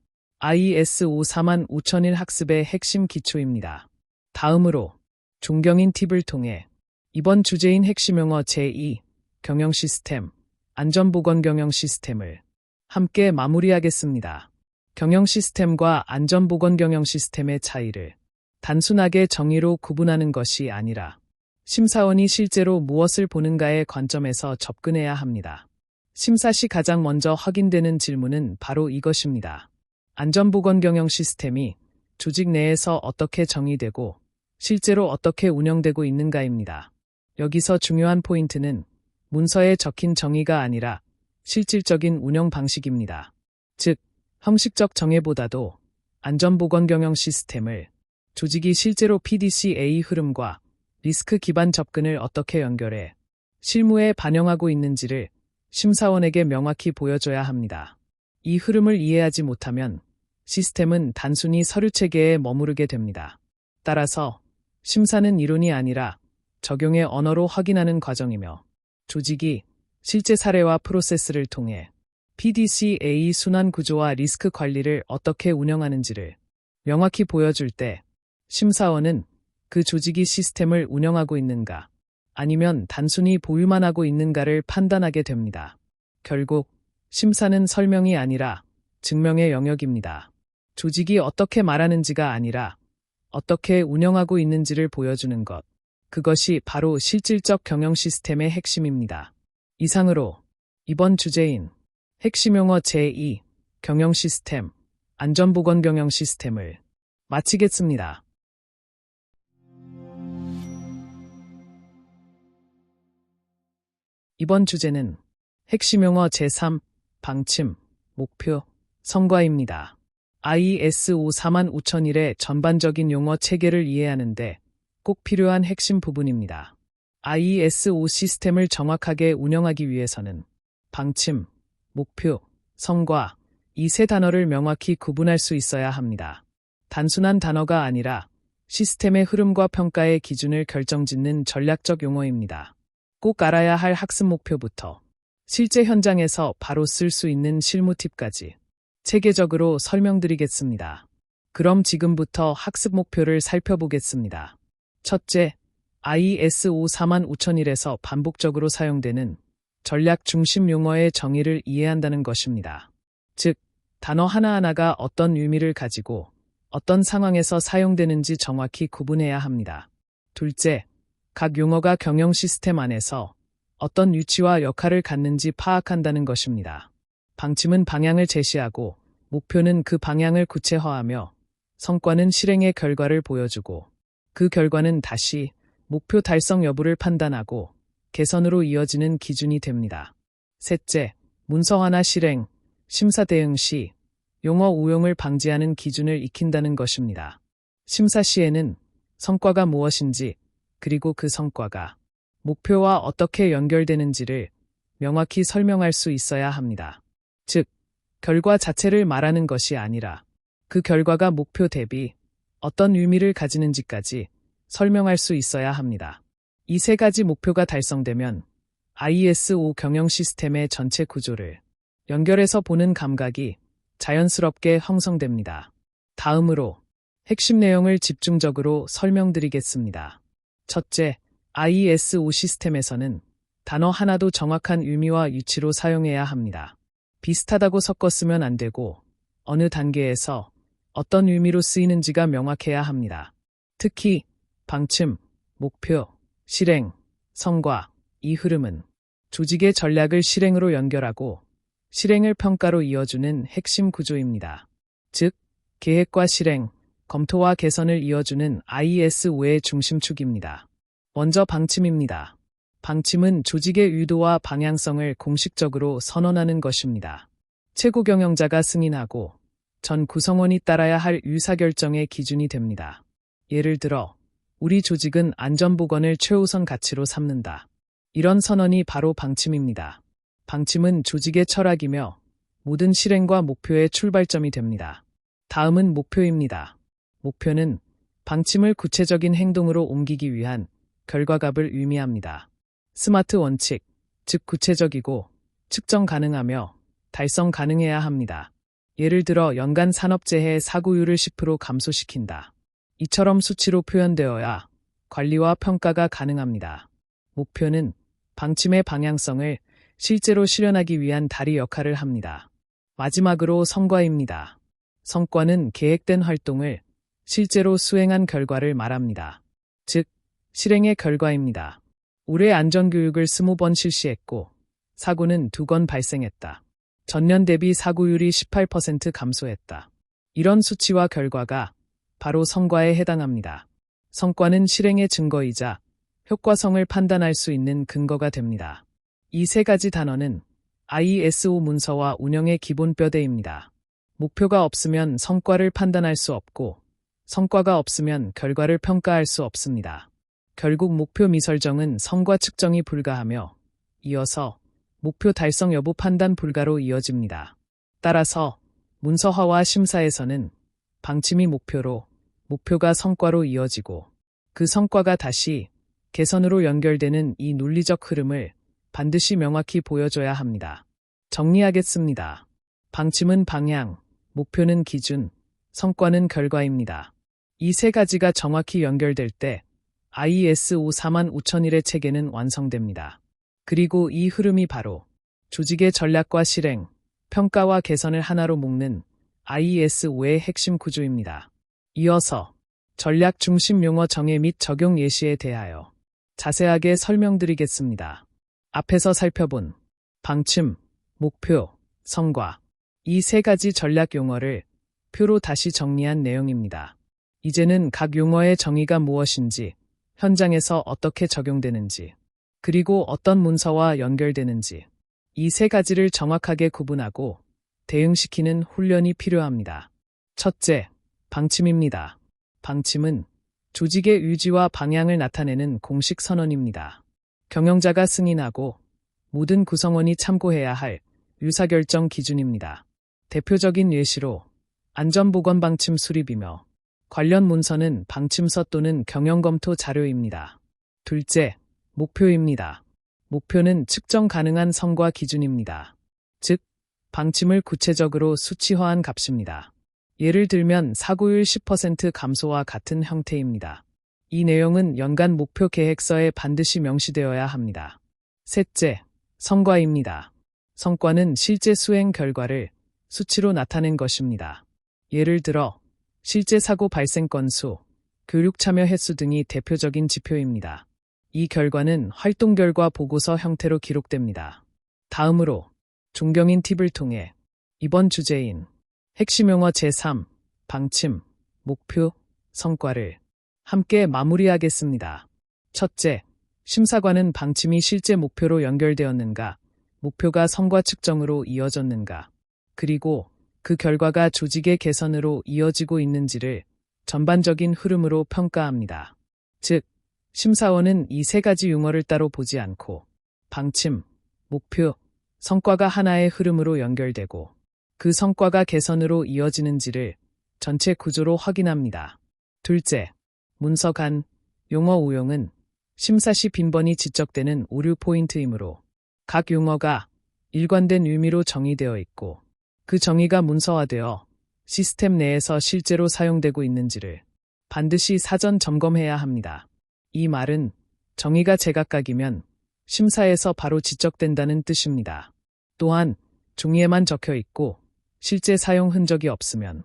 A: ISO 45001 학습의 핵심 기초입니다. 다음으로 존경인 팁을 통해 이번 주제인 핵심 용어 제2 경영 시스템, 안전보건 경영 시스템을 함께 마무리하겠습니다. 경영 시스템과 안전보건 경영 시스템의 차이를 단순하게 정의로 구분하는 것이 아니라 심사원이 실제로 무엇을 보는가의 관점에서 접근해야 합니다. 심사 시 가장 먼저 확인되는 질문은 바로 이것입니다. 안전보건 경영 시스템이 조직 내에서 어떻게 정의되고 실제로 어떻게 운영되고 있는가입니다. 여기서 중요한 포인트는 문서에 적힌 정의가 아니라 실질적인 운영 방식입니다. 즉, 형식적 정의보다도 안전보건 경영 시스템을 조직이 실제로 PDCA 흐름과 리스크 기반 접근을 어떻게 연결해 실무에 반영하고 있는지를 심사원에게 명확히 보여줘야 합니다. 이 흐름을 이해하지 못하면 시스템은 단순히 서류 체계에 머무르게 됩니다. 따라서 심사는 이론이 아니라 적용의 언어로 확인하는 과정이며 조직이 실제 사례와 프로세스를 통해 PDCA 순환 구조와 리스크 관리를 어떻게 운영하는지를 명확히 보여줄 때 심사원은 그 조직이 시스템을 운영하고 있는가 아니면 단순히 보유만 하고 있는가를 판단하게 됩니다. 결국 심사는 설명이 아니라 증명의 영역입니다. 조직이 어떻게 말하는지가 아니라 어떻게 운영하고 있는지를 보여주는 것. 그것이 바로 실질적 경영 시스템의 핵심입니다. 이상으로 이번 주제인 핵심 용어 제2 경영 시스템, 안전보건 경영 시스템을 마치겠습니다. 이번 주제는 핵심 용어 제3 방침, 목표, 성과입니다. ISO 45001의 전반적인 용어 체계를 이해하는데 꼭 필요한 핵심 부분입니다. ISO 시스템을 정확하게 운영하기 위해서는 방침, 목표, 성과, 이 세 단어를 명확히 구분할 수 있어야 합니다. 단순한 단어가 아니라 시스템의 흐름과 평가의 기준을 결정짓는 전략적 용어입니다. 꼭 알아야 할 학습 목표부터 실제 현장에서 바로 쓸 수 있는 실무 팁까지 체계적으로 설명드리겠습니다. 그럼 지금부터 학습 목표를 살펴보겠습니다. 첫째, ISO 45001에서 반복적으로 사용되는 전략 중심 용어의 정의를 이해한다는 것입니다. 즉, 단어 하나하나가 어떤 의미를 가지고 어떤 상황에서 사용되는지 정확히 구분해야 합니다. 둘째, 각 용어가 경영 시스템 안에서 어떤 위치와 역할을 갖는지 파악한다는 것입니다. 방침은 방향을 제시하고, 목표는 그 방향을 구체화하며, 성과는 실행의 결과를 보여주고, 그 결과는 다시 목표 달성 여부를 판단하고 개선으로 이어지는 기준이 됩니다. 셋째, 문서화나 실행, 심사 대응 시 용어 오용을 방지하는 기준을 익힌다는 것입니다. 심사 시에는 성과가 무엇인지, 그리고 그 성과가 목표와 어떻게 연결되는지를 명확히 설명할 수 있어야 합니다. 즉, 결과 자체를 말하는 것이 아니라 그 결과가 목표 대비 어떤 의미를 가지는지까지 설명할 수 있어야 합니다. 이 세 가지 목표가 달성되면 ISO 경영 시스템의 전체 구조를 연결해서 보는 감각이 자연스럽게 형성됩니다. 다음으로 핵심 내용을 집중적으로 설명드리겠습니다. 첫째, ISO 시스템에서는 단어 하나도 정확한 의미와 위치로 사용해야 합니다. 비슷하다고 섞어 쓰면 안 되고 어느 단계에서 어떤 의미로 쓰이는지가 명확해야 합니다. 특히 방침, 목표, 실행, 성과, 이 흐름은 조직의 전략을 실행으로 연결하고 실행을 평가로 이어주는 핵심 구조입니다. 즉, 계획과 실행, 검토와 개선을 이어주는 ISO의 중심축입니다. 먼저 방침입니다. 방침은 조직의 의도와 방향성을 공식적으로 선언하는 것입니다. 최고 경영자가 승인하고 전 구성원이 따라야 할 의사결정의 기준이 됩니다. 예를 들어, 우리 조직은 안전보건을 최우선 가치로 삼는다. 이런 선언이 바로 방침입니다. 방침은 조직의 철학이며 모든 실행과 목표의 출발점이 됩니다. 다음은 목표입니다. 목표는 방침을 구체적인 행동으로 옮기기 위한 결과값을 의미합니다. 스마트 원칙, 즉 구체적이고 측정 가능하며 달성 가능해야 합니다. 예를 들어 연간 산업재해 사고율을 10% 감소시킨다. 이처럼 수치로 표현되어야 관리와 평가가 가능합니다. 목표는 방침의 방향성을 실제로 실현하기 위한 다리 역할을 합니다. 마지막으로 성과입니다. 성과는 계획된 활동을 실제로 수행한 결과를 말합니다. 즉, 실행의 결과입니다. 올해 안전교육을 20번 실시했고 사고는 2건 발생했다. 전년 대비 사고율이 18% 감소했다. 이런 수치와 결과가 바로 성과에 해당합니다. 성과는 실행의 증거이자 효과성을 판단할 수 있는 근거가 됩니다. 이 세 가지 단어는 ISO 문서와 운영의 기본 뼈대입니다. 목표가 없으면 성과를 판단할 수 없고 성과가 없으면 결과를 평가할 수 없습니다. 결국 목표 미설정은 성과 측정이 불가하며 이어서 목표 달성 여부 판단 불가로 이어집니다. 따라서 문서화와 심사에서는 방침이 목표로, 목표가 성과로 이어지고 그 성과가 다시 개선으로 연결되는 이 논리적 흐름을 반드시 명확히 보여줘야 합니다. 정리하겠습니다. 방침은 방향, 목표는 기준, 성과는 결과입니다. 이 세 가지가 정확히 연결될 때 ISO 45001의 체계는 완성됩니다. 그리고 이 흐름이 바로 조직의 전략과 실행, 평가와 개선을 하나로 묶는 ISO의 핵심 구조입니다. 이어서 전략 중심 용어 정의 및 적용 예시에 대하여 자세하게 설명드리겠습니다. 앞에서 살펴본 방침, 목표, 성과, 이 세 가지 전략 용어를 표로 다시 정리한 내용입니다. 이제는 각 용어의 정의가 무엇인지, 현장에서 어떻게 적용되는지, 그리고 어떤 문서와 연결되는지, 이 세 가지를 정확하게 구분하고 대응시키는 훈련이 필요합니다. 첫째, 방침입니다. 방침은 조직의 의지와 방향을 나타내는 공식 선언입니다. 경영자가 승인하고 모든 구성원이 참고해야 할 의사결정 기준입니다. 대표적인 예시로 안전보건방침 수립이며 관련 문서는 방침서 또는 경영검토 자료입니다. 둘째, 목표입니다. 목표는 측정 가능한 성과 기준입니다. 즉, 방침을 구체적으로 수치화한 값입니다. 예를 들면 사고율 10% 감소와 같은 형태입니다. 이 내용은 연간 목표 계획서에 반드시 명시되어야 합니다. 셋째, 성과입니다. 성과는 실제 수행 결과를 수치로 나타낸 것입니다. 예를 들어 실제 사고 발생 건수, 교육 참여 횟수 등이 대표적인 지표입니다. 이 결과는 활동 결과 보고서 형태로 기록됩니다. 다음으로 존경인 팁을 통해 이번 주제인 핵심 용어 제3, 방침, 목표, 성과를 함께 마무리하겠습니다. 첫째, 심사관은 방침이 실제 목표로 연결되었는가, 목표가 성과 측정으로 이어졌는가, 그리고 그 결과가 조직의 개선으로 이어지고 있는지를 전반적인 흐름으로 평가합니다. 즉, 심사원은 이 세 가지 용어를 따로 보지 않고 방침, 목표, 성과가 하나의 흐름으로 연결되고 그 성과가 개선으로 이어지는지를 전체 구조로 확인합니다. 둘째, 문서 간 용어 오용은 심사 시 빈번히 지적되는 오류 포인트이므로 각 용어가 일관된 의미로 정의되어 있고 그 정의가 문서화되어 시스템 내에서 실제로 사용되고 있는지를 반드시 사전 점검해야 합니다. 이 말은 정의가 제각각이면 심사에서 바로 지적된다는 뜻입니다. 또한 종이에만 적혀 있고 실제 사용 흔적이 없으면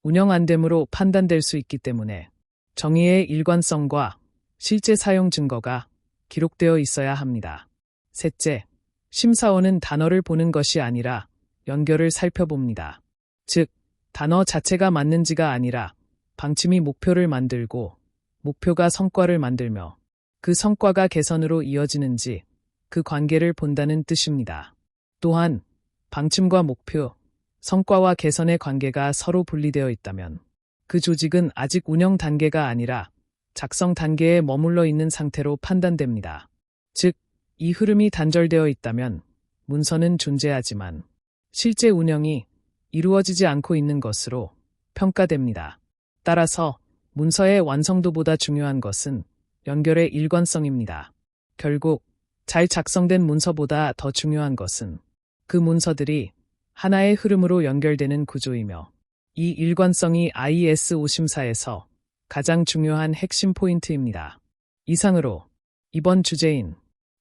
A: 운영 안 됨으로 판단될 수 있기 때문에 정의의 일관성과 실제 사용 증거가 기록되어 있어야 합니다. 셋째, 심사원은 단어를 보는 것이 아니라 연결을 살펴봅니다. 즉, 단어 자체가 맞는지가 아니라 방침이 목표를 만들고 목표가 성과를 만들며 그 성과가 개선으로 이어지는지 그 관계를 본다는 뜻입니다. 또한 방침과 목표, 성과와 개선의 관계가 서로 분리되어 있다면 그 조직은 아직 운영 단계가 아니라 작성 단계에 머물러 있는 상태로 판단됩니다. 즉, 이 흐름이 단절되어 있다면 문서는 존재하지만 실제 운영이 이루어지지 않고 있는 것으로 평가됩니다. 따라서 문서의 완성도보다 중요한 것은 연결의 일관성입니다. 결국 잘 작성된 문서보다 더 중요한 것은 그 문서들이 하나의 흐름으로 연결되는 구조이며 이 일관성이 ISO 심사에서 가장 중요한 핵심 포인트입니다. 이상으로 이번 주제인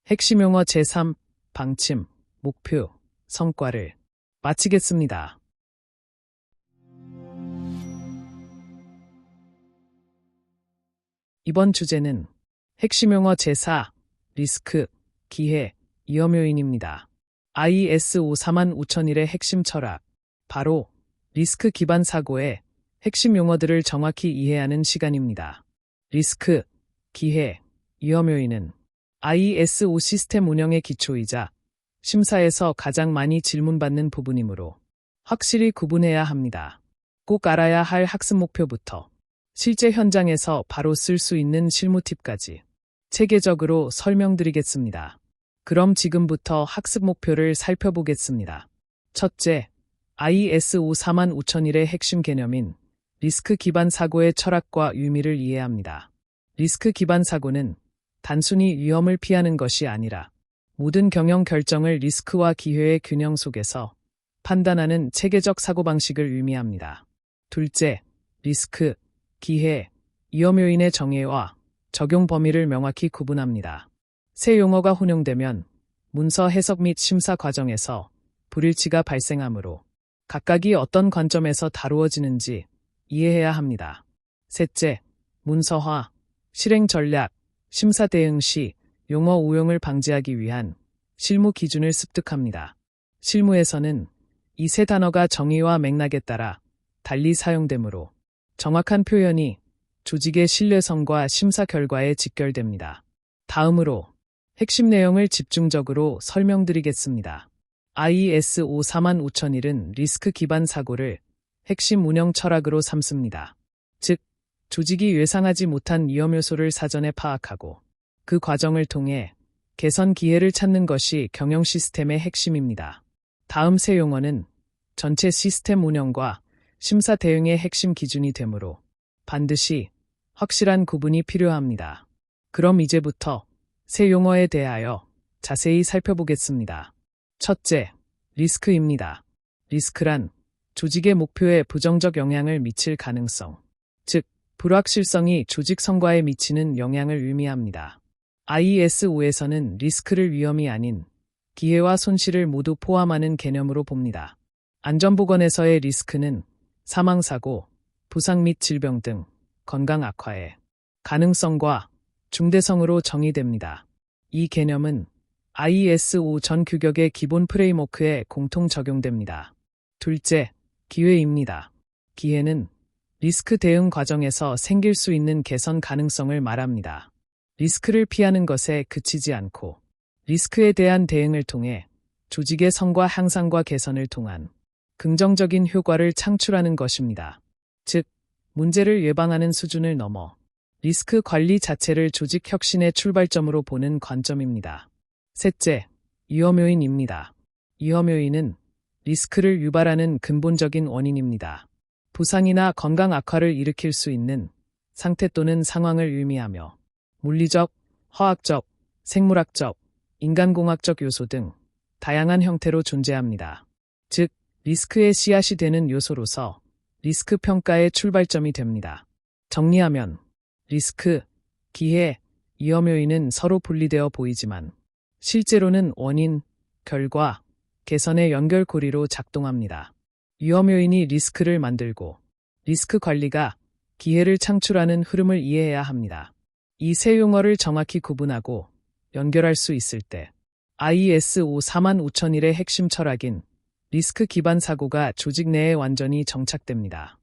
A: 핵심 용어 제3 방침, 목표, 성과를 마치겠습니다. 이번 주제는 핵심 용어 제4 리스크, 기회, 위험 요인입니다. ISO 45001의 핵심 철학, 바로 리스크 기반 사고의 핵심 용어들을 정확히 이해하는 시간입니다. 리스크, 기회, 위험 요인은 ISO 시스템 운영의 기초이자 심사에서 가장 많이 질문받는 부분이므로 확실히 구분해야 합니다. 꼭 알아야 할 학습 목표부터 실제 현장에서 바로 쓸 수 있는 실무 팁까지 체계적으로 설명드리겠습니다. 그럼 지금부터 학습 목표를 살펴보겠습니다. 첫째, ISO 45001의 핵심 개념인 리스크 기반 사고의 철학과 의미를 이해합니다. 리스크 기반 사고는 단순히 위험을 피하는 것이 아니라 모든 경영 결정을 리스크와 기회의 균형 속에서 판단하는 체계적 사고방식을 의미합니다. 둘째, 리스크, 기회, 위험 요인의 정의와 적용 범위를 명확히 구분합니다. 새 용어가 혼용되면 문서 해석 및 심사 과정에서 불일치가 발생하므로 각각이 어떤 관점에서 다루어지는지 이해해야 합니다. 셋째, 문서화, 실행 전략, 심사 대응 시 용어 오용을 방지하기 위한 실무 기준을 습득합니다. 실무에서는 이 세 단어가 정의와 맥락에 따라 달리 사용되므로 정확한 표현이 조직의 신뢰성과 심사 결과에 직결됩니다. 다음으로 핵심 내용을 집중적으로 설명드리겠습니다. ISO 45001은 리스크 기반 사고를 핵심 운영 철학으로 삼습니다. 즉, 조직이 예상하지 못한 위험 요소를 사전에 파악하고 그 과정을 통해 개선 기회를 찾는 것이 경영 시스템의 핵심입니다. 다음 세 용어는 전체 시스템 운영과 심사 대응의 핵심 기준이 되므로 반드시 확실한 구분이 필요합니다. 그럼 이제부터 세 용어에 대하여 자세히 살펴보겠습니다. 첫째, 리스크입니다. 리스크란 조직의 목표에 부정적 영향을 미칠 가능성, 즉 불확실성이 조직 성과에 미치는 영향을 의미합니다. ISO에서는 리스크를 위험이 아닌 기회와 손실을 모두 포함하는 개념으로 봅니다. 안전보건에서의 리스크는 사망사고, 부상 및 질병 등 건강 악화의 가능성과 중대성으로 정의됩니다. 이 개념은 ISO 전 규격의 기본 프레임워크에 공통 적용됩니다. 둘째, 기회입니다. 기회는 리스크 대응 과정에서 생길 수 있는 개선 가능성을 말합니다. 리스크를 피하는 것에 그치지 않고 리스크에 대한 대응을 통해 조직의 성과 향상과 개선을 통한 긍정적인 효과를 창출하는 것입니다. 즉, 문제를 예방하는 수준을 넘어 리스크 관리 자체를 조직 혁신의 출발점으로 보는 관점입니다. 셋째, 위험 요인입니다. 위험 요인은 리스크를 유발하는 근본적인 원인입니다. 부상이나 건강 악화를 일으킬 수 있는 상태 또는 상황을 의미하며 물리적, 화학적, 생물학적, 인간공학적 요소 등 다양한 형태로 존재합니다. 즉, 리스크의 씨앗이 되는 요소로서 리스크 평가의 출발점이 됩니다. 정리하면 리스크, 기회, 위험 요인은 서로 분리되어 보이지만 실제로는 원인, 결과, 개선의 연결고리로 작동합니다. 위험 요인이 리스크를 만들고 리스크 관리가 기회를 창출하는 흐름을 이해해야 합니다. 이 세 용어를 정확히 구분하고 연결할 수 있을 때 ISO 45001의 핵심 철학인 리스크 기반 사고가 조직 내에 완전히 정착됩니다.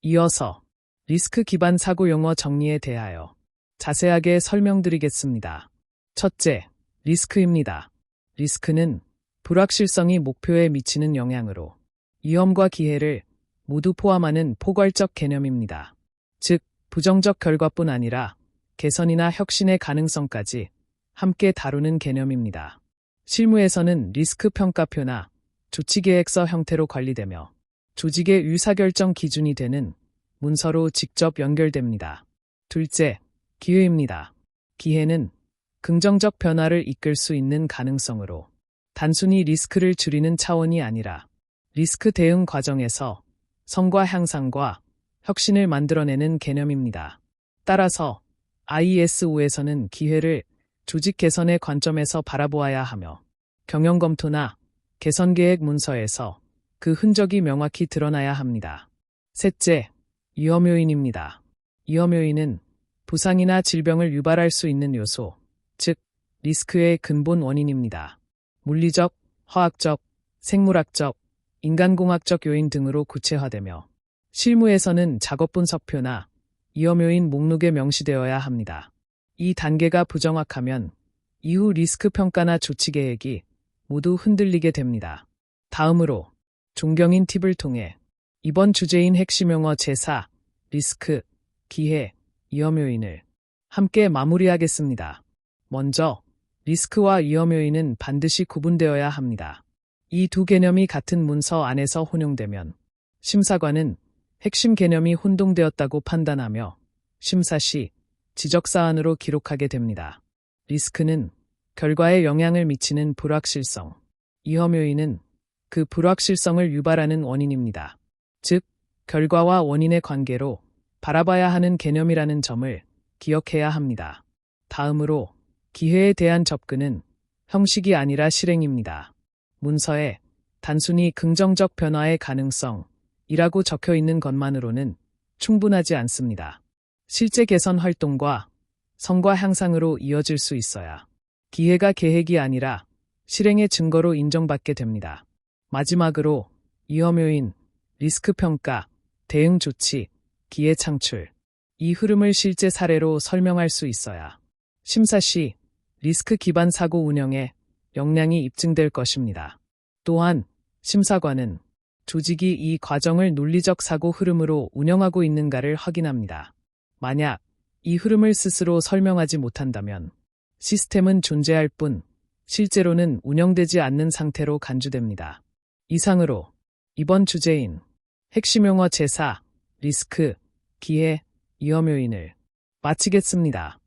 A: 이어서 리스크 기반 사고 용어 정리에 대하여 자세하게 설명드리겠습니다. 첫째, 리스크입니다. 리스크는 불확실성이 목표에 미치는 영향으로 위험과 기회를 모두 포함하는 포괄적 개념입니다. 즉, 부정적 결과뿐 아니라 개선이나 혁신의 가능성까지 함께 다루는 개념입니다. 실무에서는 리스크 평가표나 조치계획서 형태로 관리되며 조직의 의사결정 기준이 되는 문서로 직접 연결됩니다. 둘째, 기회입니다. 기회는 긍정적 변화를 이끌 수 있는 가능성으로 단순히 리스크를 줄이는 차원이 아니라 리스크 대응 과정에서 성과 향상과 혁신을 만들어내는 개념입니다. 따라서 ISO에서는 기회를 조직 개선의 관점에서 바라보아야 하며 경영 검토나 개선 계획 문서에서 그 흔적이 명확히 드러나야 합니다. 셋째, 위험 요인입니다. 위험 요인은 부상이나 질병을 유발할 수 있는 요소, 즉 리스크의 근본 원인입니다. 물리적, 화학적, 생물학적, 인간공학적 요인 등으로 구체화되며 실무에서는 작업 분석표나 위험 요인 목록에 명시되어야 합니다. 이 단계가 부정확하면 이후 리스크 평가나 조치 계획이 모두 흔들리게 됩니다. 다음으로 존경인 팁을 통해 이번 주제인 핵심 용어 제4, 리스크, 기회, 위험 요인을 함께 마무리하겠습니다. 먼저 리스크와 위험 요인은 반드시 구분되어야 합니다. 이 두 개념이 같은 문서 안에서 혼용되면 심사관은 핵심 개념이 혼동되었다고 판단하며 심사 시 지적사안으로 기록하게 됩니다. 리스크는 결과에 영향을 미치는 불확실성, 위험 요인은 그 불확실성을 유발하는 원인입니다. 즉, 결과와 원인의 관계로 바라봐야 하는 개념이라는 점을 기억해야 합니다. 다음으로 기회에 대한 접근은 형식이 아니라 실행입니다. 문서에 단순히 긍정적 변화의 가능성이라고 적혀 있는 것만으로는 충분하지 않습니다. 실제 개선 활동과 성과 향상으로 이어질 수 있어야 기회가 계획이 아니라 실행의 증거로 인정받게 됩니다. 마지막으로 위험 요인, 리스크 평가, 대응 조치, 기회 창출, 이 흐름을 실제 사례로 설명할 수 있어야 심사 시 리스크 기반 사고 운영에 역량이 입증될 것입니다. 또한 심사관은 조직이 이 과정을 논리적 사고 흐름으로 운영하고 있는가를 확인합니다. 만약 이 흐름을 스스로 설명하지 못한다면 시스템은 존재할 뿐 실제로는 운영되지 않는 상태로 간주됩니다. 이상으로 이번 주제인 핵심 용어 제4, 리스크, 기회, 위험 요인을 마치겠습니다.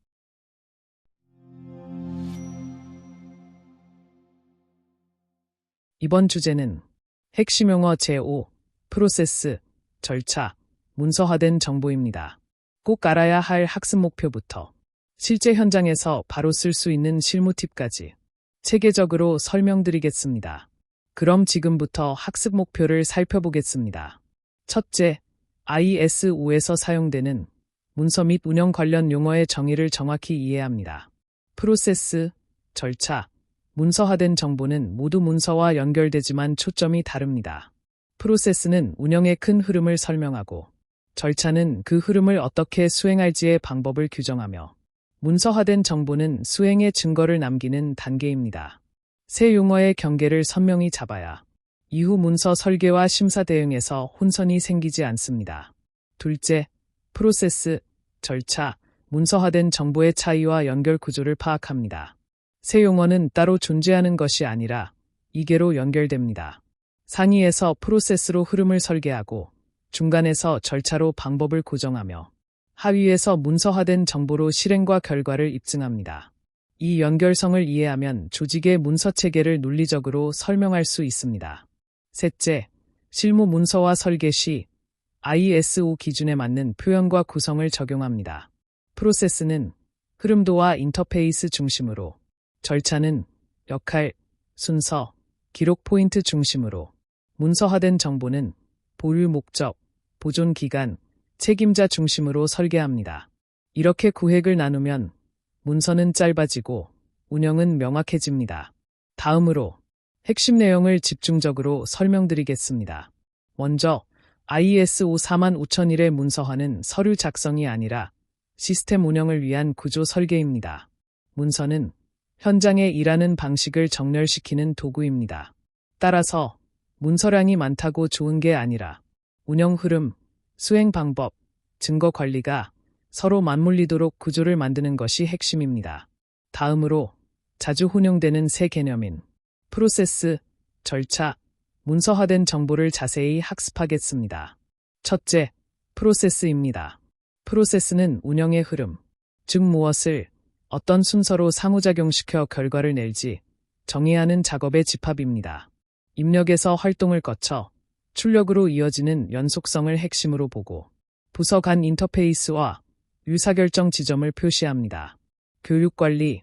A: 이번 주제는 핵심 용어 제5, 프로세스, 절차, 문서화된 정보입니다. 꼭 알아야 할 학습 목표부터 실제 현장에서 바로 쓸 수 있는 실무 팁까지 체계적으로 설명드리겠습니다. 그럼 지금부터 학습 목표를 살펴보겠습니다. 첫째, IS5에서 사용되는 문서 및 운영 관련 용어의 정의를 정확히 이해합니다. 프로세스, 절차, 문서화된 정보는 모두 문서와 연결되지만 초점이 다릅니다. 프로세스는 운영의 큰 흐름을 설명하고 절차는 그 흐름을 어떻게 수행할지의 방법을 규정하며 문서화된 정보는 수행의 증거를 남기는 단계입니다. 세 용어의 경계를 선명히 잡아야 이후 문서 설계와 심사 대응에서 혼선이 생기지 않습니다. 둘째, 프로세스, 절차, 문서화된 정보의 차이와 연결 구조를 파악합니다. 세 용어는 따로 존재하는 것이 아니라 이계로 연결됩니다. 상위에서 프로세스로 흐름을 설계하고 중간에서 절차로 방법을 고정하며 하위에서 문서화된 정보로 실행과 결과를 입증합니다. 이 연결성을 이해하면 조직의 문서 체계를 논리적으로 설명할 수 있습니다. 셋째, 실무 문서화 설계 시 ISO 기준에 맞는 표현과 구성을 적용합니다. 프로세스는 흐름도와 인터페이스 중심으로, 절차는 역할, 순서, 기록 포인트 중심으로, 문서화된 정보는 보류 목적, 보존 기간, 책임자 중심으로 설계합니다. 이렇게 구획을 나누면 문서는 짧아지고 운영은 명확해집니다. 다음으로 핵심 내용을 집중적으로 설명드리겠습니다. 먼저 ISO 45001의 문서화는 서류 작성이 아니라 시스템 운영을 위한 구조 설계입니다. 문서는 현장에 일하는 방식을 정렬시키는 도구입니다. 따라서 문서량이 많다고 좋은 게 아니라 운영 흐름, 수행 방법, 증거 관리가 서로 맞물리도록 구조를 만드는 것이 핵심입니다. 다음으로 자주 혼용되는 세 개념인 프로세스, 절차, 문서화된 정보를 자세히 학습하겠습니다. 첫째, 프로세스입니다. 프로세스는 운영의 흐름, 즉 무엇을 어떤 순서로 상호작용시켜 결과를 낼지 정의하는 작업의 집합입니다. 입력에서 활동을 거쳐 출력으로 이어지는 연속성을 핵심으로 보고 부서 간 인터페이스와 의사결정 지점을 표시합니다. 교육관리,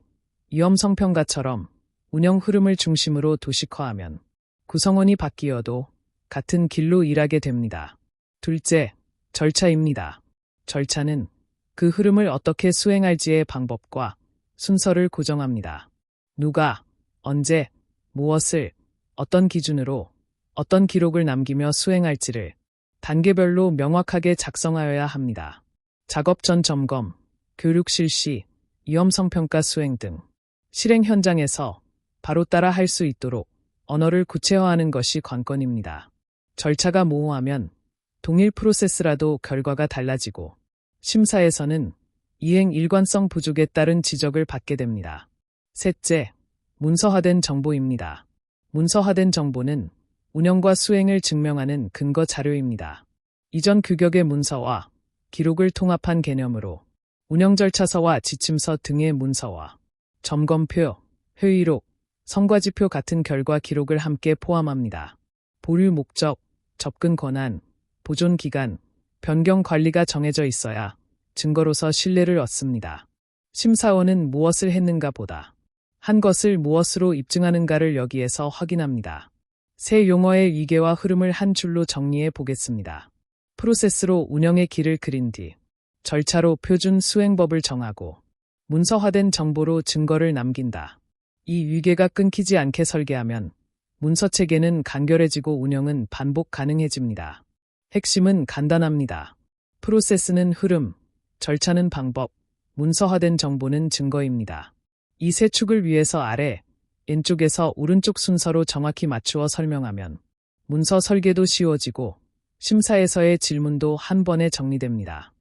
A: 위험성평가처럼 운영 흐름을 중심으로 도식화하면 구성원이 바뀌어도 같은 길로 일하게 됩니다. 둘째, 절차입니다. 절차는 그 흐름을 어떻게 수행할지의 방법과 순서를 고정합니다. 누가, 언제, 무엇을, 어떤 기준으로, 어떤 기록을 남기며 수행할지를 단계별로 명확하게 작성하여야 합니다. 작업 전 점검, 교육 실시, 위험성평가 수행 등 실행 현장에서 바로 따라 할 수 있도록 언어를 구체화하는 것이 관건입니다. 절차가 모호하면 동일 프로세스라도 결과가 달라지고 심사에서는 이행 일관성 부족에 따른 지적을 받게 됩니다. 셋째, 문서화된 정보입니다. 문서화된 정보는 운영과 수행을 증명하는 근거 자료입니다. 이전 규격의 문서와 기록을 통합한 개념으로 운영 절차서와 지침서 등의 문서와 점검표, 회의록, 성과지표 같은 결과 기록을 함께 포함합니다. 보류 목적, 접근 권한, 보존 기간, 변경 관리가 정해져 있어야 증거로서 신뢰를 얻습니다. 심사원은 무엇을 했는가 보다 한 것을 무엇으로 입증하는가를 여기에서 확인합니다. 새 용어의 위계와 흐름을 한 줄로 정리해 보겠습니다. 프로세스로 운영의 길을 그린 뒤 절차로 표준 수행법을 정하고 문서화된 정보로 증거를 남긴다. 이 위계가 끊기지 않게 설계하면 문서체계는 간결해지고 운영은 반복 가능해집니다. 핵심은 간단합니다. 프로세스는 흐름, 절차는 방법, 문서화된 정보는 증거입니다. 이 세 축을 위에서 아래, 왼쪽에서 오른쪽 순서로 정확히 맞추어 설명하면 문서 설계도 쉬워지고 심사에서의 질문도 한 번에 정리됩니다.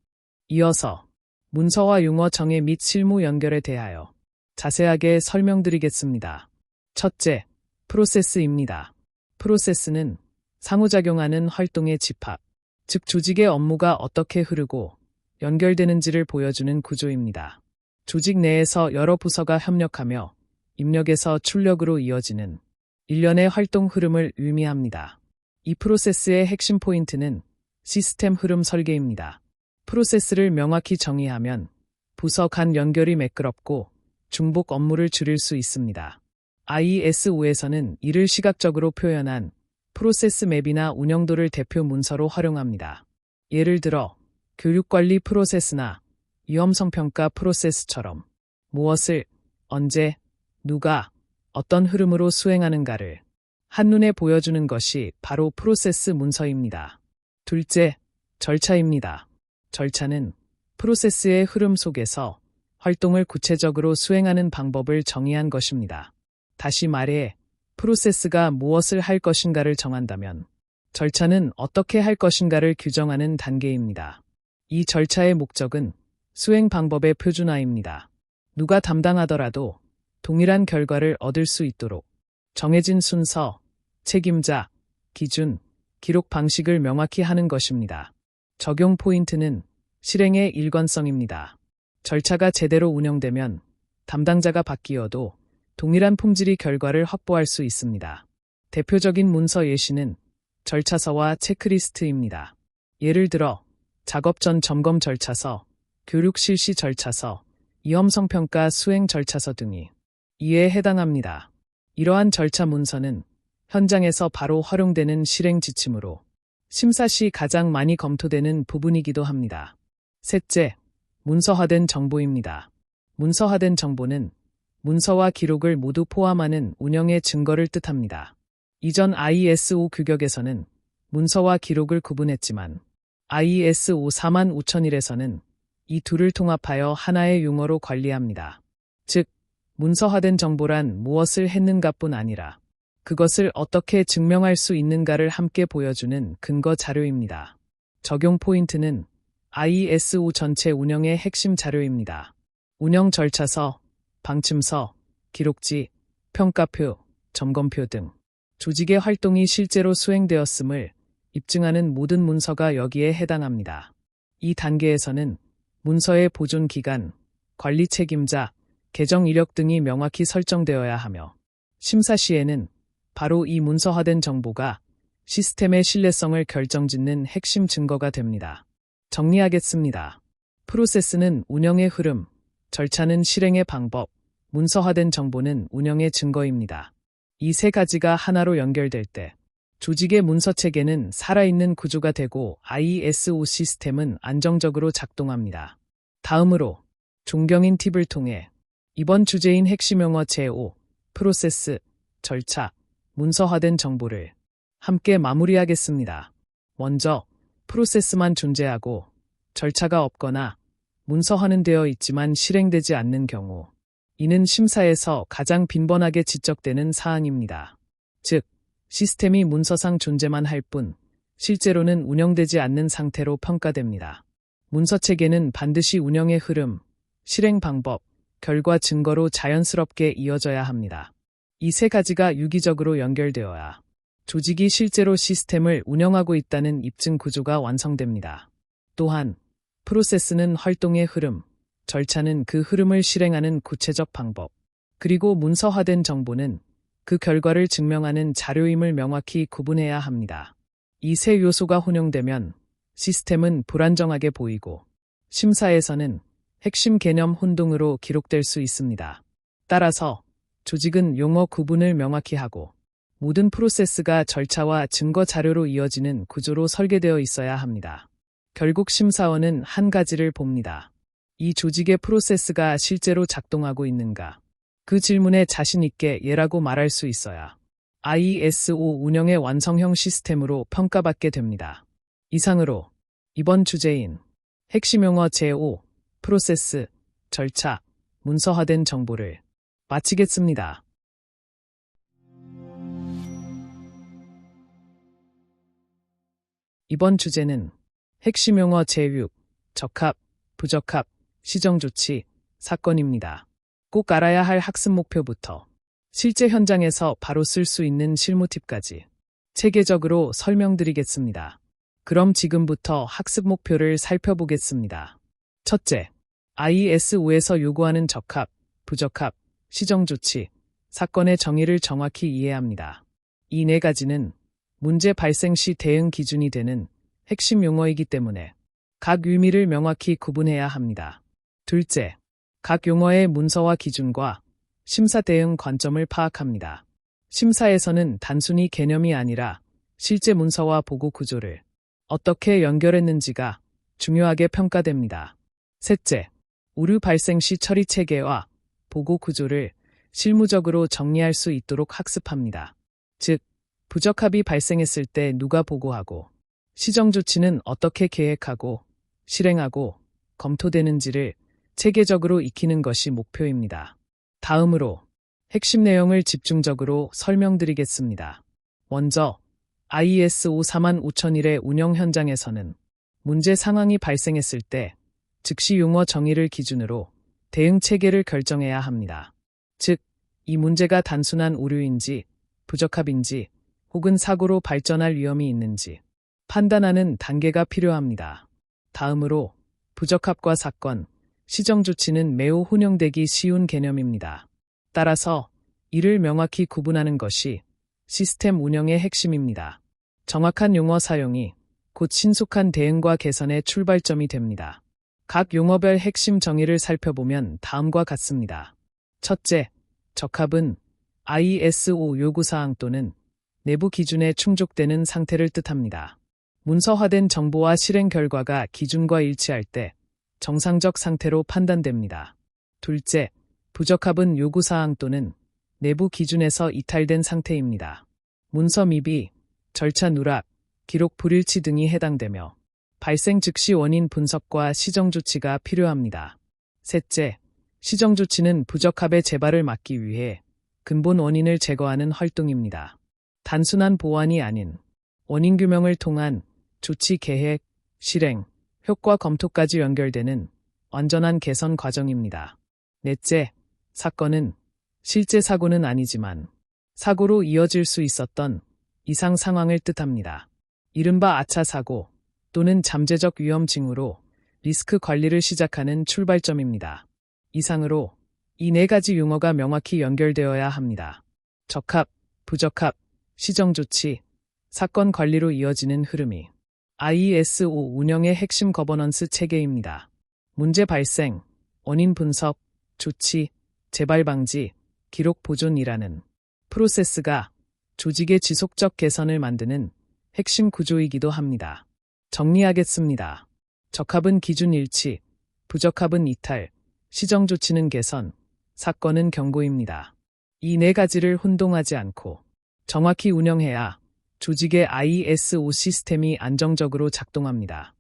A: 이어서 문서와 용어 정의 및 실무 연결에 대하여 자세하게 설명드리겠습니다. 첫째, 프로세스입니다. 프로세스는 상호작용하는 활동의 집합, 즉 조직의 업무가 어떻게 흐르고 연결되는지를 보여주는 구조입니다. 조직 내에서 여러 부서가 협력하며 입력에서 출력으로 이어지는 일련의 활동 흐름을 의미합니다. 이 프로세스의 핵심 포인트는 시스템 흐름 설계입니다. 프로세스를 명확히 정의하면 부서 간 연결이 매끄럽고 중복 업무를 줄일 수 있습니다. IS5에서는 이를 시각적으로 표현한 프로세스 맵이나 운영도를 대표 문서로 활용합니다. 예를 들어 교육관리 프로세스나 위험성평가 프로세스처럼 무엇을, 언제, 누가, 어떤 흐름으로 수행하는가를 한눈에 보여주는 것이 바로 프로세스 문서입니다. 둘째, 절차입니다. 절차는 프로세스의 흐름 속에서 활동을 구체적으로 수행하는 방법을 정의한 것입니다. 다시 말해, 프로세스가 무엇을 할 것인가를 정한다면 절차는 어떻게 할 것인가를 규정하는 단계입니다. 이 절차의 목적은 수행 방법의 표준화입니다. 누가 담당하더라도 동일한 결과를 얻을 수 있도록 정해진 순서, 책임자, 기준, 기록 방식을 명확히 하는 것입니다. 적용 포인트는 실행의 일관성입니다. 절차가 제대로 운영되면 담당자가 바뀌어도 동일한 품질의 결과를 확보할 수 있습니다. 대표적인 문서 예시는 절차서와 체크리스트입니다. 예를 들어 작업 전 점검 절차서, 교육 실시 절차서, 위험성평가 수행 절차서 등이 이에 해당합니다. 이러한 절차 문서는 현장에서 바로 활용되는 실행 지침으로 심사 시 가장 많이 검토되는 부분이기도 합니다. 셋째, 문서화된 정보입니다. 문서화된 정보는 문서와 기록을 모두 포함하는 운영의 증거를 뜻합니다. 이전 ISO 규격에서는 문서와 기록을 구분했지만 ISO 45001에서는 이 둘을 통합하여 하나의 용어로 관리합니다. 즉, 문서화된 정보란 무엇을 했는가뿐 아니라 그것을 어떻게 증명할 수 있는가를 함께 보여주는 근거 자료입니다. 적용 포인트는 ISO 전체 운영의 핵심 자료입니다. 운영 절차서, 방침서, 기록지, 평가표, 점검표 등 조직의 활동이 실제로 수행되었음을 입증하는 모든 문서가 여기에 해당합니다. 이 단계에서는 문서의 보존 기간, 관리 책임자, 개정 이력 등이 명확히 설정되어야 하며 심사 시에는 바로 이 문서화된 정보가 시스템의 신뢰성을 결정짓는 핵심 증거가 됩니다. 정리하겠습니다. 프로세스는 운영의 흐름, 절차는 실행의 방법, 문서화된 정보는 운영의 증거입니다. 이 세 가지가 하나로 연결될 때 조직의 문서 체계는 살아있는 구조가 되고 ISO 시스템은 안정적으로 작동합니다. 다음으로 존경인 팁을 통해 이번 주제인 핵심 용어 제5, 프로세스, 절차, 문서화된 정보를 함께 마무리하겠습니다. 먼저 프로세스만 존재하고 절차가 없거나 문서화는 되어 있지만 실행되지 않는 경우, 이는 심사에서 가장 빈번하게 지적되는 사항입니다. 즉, 시스템이 문서상 존재만 할 뿐 실제로는 운영되지 않는 상태로 평가됩니다. 문서 체계는 반드시 운영의 흐름, 실행 방법, 결과 증거로 자연스럽게 이어져야 합니다. 이 세 가지가 유기적으로 연결되어야 조직이 실제로 시스템을 운영하고 있다는 입증 구조가 완성됩니다. 또한 프로세스는 활동의 흐름, 절차는 그 흐름을 실행하는 구체적 방법, 그리고 문서화된 정보는 그 결과를 증명하는 자료임을 명확히 구분해야 합니다. 이 세 요소가 혼용되면 시스템은 불안정하게 보이고 심사에서는 핵심 개념 혼동으로 기록될 수 있습니다. 따라서 조직은 용어 구분을 명확히 하고 모든 프로세스가 절차와 증거 자료로 이어지는 구조로 설계되어 있어야 합니다. 결국 심사원은 한 가지를 봅니다. 이 조직의 프로세스가 실제로 작동하고 있는가? 그 질문에 자신 있게 예라고 말할 수 있어야 ISO 운영의 완성형 시스템으로 평가받게 됩니다. 이상으로 이번 주제인 핵심 용어 제5, 프로세스, 절차, 문서화된 정보를 마치겠습니다. 이번 주제는 핵심 용어 제6, 적합, 부적합, 시정조치, 사건입니다. 꼭 알아야 할 학습 목표부터 실제 현장에서 바로 쓸 수 있는 실무 팁까지 체계적으로 설명드리겠습니다. 그럼 지금부터 학습 목표를 살펴보겠습니다. 첫째, ISO에서 요구하는 적합, 부적합, 시정조치, 사건의 정의를 정확히 이해합니다. 이 네 가지는 문제 발생 시 대응 기준이 되는 핵심 용어이기 때문에 각 의미를 명확히 구분해야 합니다. 둘째, 각 용어의 문서화 기준과 심사 대응 관점을 파악합니다. 심사에서는 단순히 개념이 아니라 실제 문서와 보고 구조를 어떻게 연결했는지가 중요하게 평가됩니다. 셋째, 오류 발생 시 처리 체계와 보고 구조를 실무적으로 정리할 수 있도록 학습합니다. 즉, 부적합이 발생했을 때 누가 보고하고 시정 조치는 어떻게 계획하고 실행하고 검토되는지를 체계적으로 익히는 것이 목표입니다. 다음으로 핵심 내용을 집중적으로 설명드리겠습니다. 먼저 ISO 45001의 운영 현장에서는 문제 상황이 발생했을 때 즉시 용어 정의를 기준으로 대응 체계를 결정해야 합니다. 즉, 이 문제가 단순한 오류인지 부적합인지 혹은 사고로 발전할 위험이 있는지 판단하는 단계가 필요합니다. 다음으로 부적합과 사건, 시정 조치는 매우 혼용되기 쉬운 개념입니다. 따라서 이를 명확히 구분하는 것이 시스템 운영의 핵심입니다. 정확한 용어 사용이 곧 신속한 대응과 개선의 출발점이 됩니다. 각 용어별 핵심 정의를 살펴보면 다음과 같습니다. 첫째, 적합은 ISO 요구사항 또는 내부 기준에 충족되는 상태를 뜻합니다. 문서화된 정보와 실행 결과가 기준과 일치할 때 정상적 상태로 판단됩니다. 둘째, 부적합은 요구사항 또는 내부 기준에서 이탈된 상태입니다. 문서 미비, 절차 누락, 기록 불일치 등이 해당되며 발생 즉시 원인 분석과 시정 조치가 필요합니다. 셋째, 시정 조치는 부적합의 재발을 막기 위해 근본 원인을 제거하는 활동입니다. 단순한 보완이 아닌 원인 규명을 통한 조치 계획, 실행, 효과 검토까지 연결되는 완전한 개선 과정입니다. 넷째, 사건은 실제 사고는 아니지만 사고로 이어질 수 있었던 이상 상황을 뜻합니다. 이른바 아차 사고 또는 잠재적 위험 징후로 리스크 관리를 시작하는 출발점입니다. 이상으로 이 네 가지 용어가 명확히 연결되어야 합니다. 적합, 부적합, 시정 조치, 사건 관리로 이어지는 흐름이 ISO 운영의 핵심 거버넌스 체계입니다. 문제 발생, 원인 분석, 조치, 재발 방지, 기록 보존이라는 프로세스가 조직의 지속적 개선을 만드는 핵심 구조이기도 합니다. 정리하겠습니다. 적합은 기준 일치, 부적합은 이탈, 시정 조치는 개선, 사건은 경고입니다. 이 네 가지를 혼동하지 않고 정확히 운영해야 조직의 ISO 시스템이 안정적으로 작동합니다.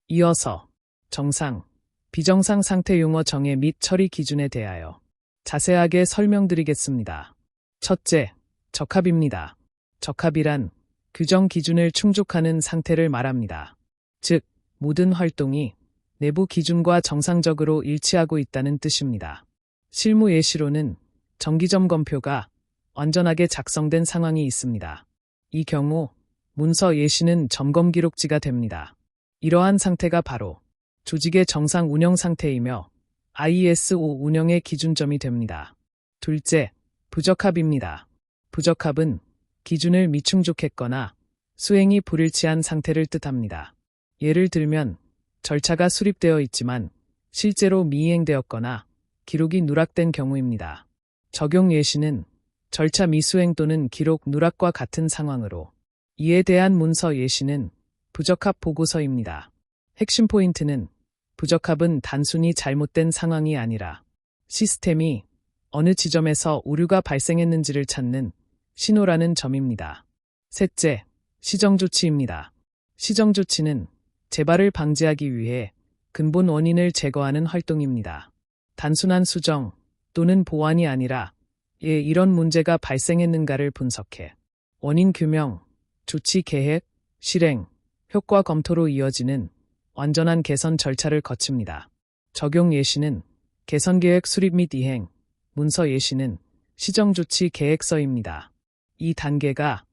A: 이어서 정상, 비정상 상태 용어 정의 및 처리 기준에 대하여 자세하게 설명드리겠습니다. 첫째, 적합입니다. 적합이란 규정 기준을 충족하는 상태를 말합니다. 즉, 모든 활동이 내부 기준과 정상적으로 일치하고 있다는 뜻입니다. 실무 예시로는 정기점검표가 완전하게 작성된 상황이 있습니다. 이 경우 문서 예시는 점검 기록지가 됩니다. 이러한 상태가 바로 조직의 정상 운영 상태이며 ISO 운영의 기준점이 됩니다. 둘째, 부적합입니다. 부적합은 기준을 미충족했거나 수행이 불일치한 상태를 뜻합니다. 예를 들면 절차가 수립되어 있지만 실제로 미이행되었거나 기록이 누락된 경우입니다. 적용 예시는 절차 미수행 또는 기록 누락과 같은 상황으로 이에 대한 문서 예시는 부적합 보고서입니다. 핵심 포인트는 부적합은 단순히 잘못된 상황이 아니라 시스템이 어느 지점에서 오류가 발생했는지를 찾는 신호라는 점입니다. 셋째, 시정조치입니다. 시정조치는 재발을 방지하기 위해 근본 원인을 제거하는 활동입니다. 단순한 수정 또는 보완이 아니라 이런 문제가 발생했는가를 분석해 원인 규명, 조치 계획, 실행, 효과 검토로 이어지는 완전한 개선 절차를 거칩니다. 적용 예시는 개선 계획 수립 및 이행, 문서 예시는 시정조치 계획서입니다. 이 단계가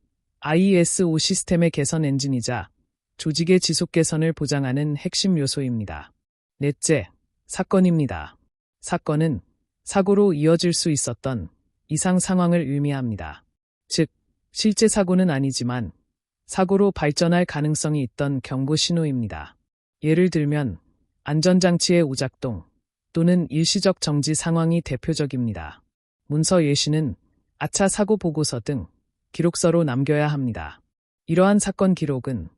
A: ISO 시스템의 개선 엔진이자 조직의 지속 개선을 보장하는 핵심 요소입니다. 넷째, 사건입니다. 사건은 사고로 이어질 수 있었던 이상 상황을 의미합니다. 즉, 실제 사고는 아니지만 사고로 발전할 가능성이 있던 경고 신호입니다. 예를 들면 안전장치의 오작동 또는 일시적 정지 상황이 대표적입니다. 문서 예시는 아차 사고 보고서 등 기록서로 남겨야 합니다. 이러한 사건 기록은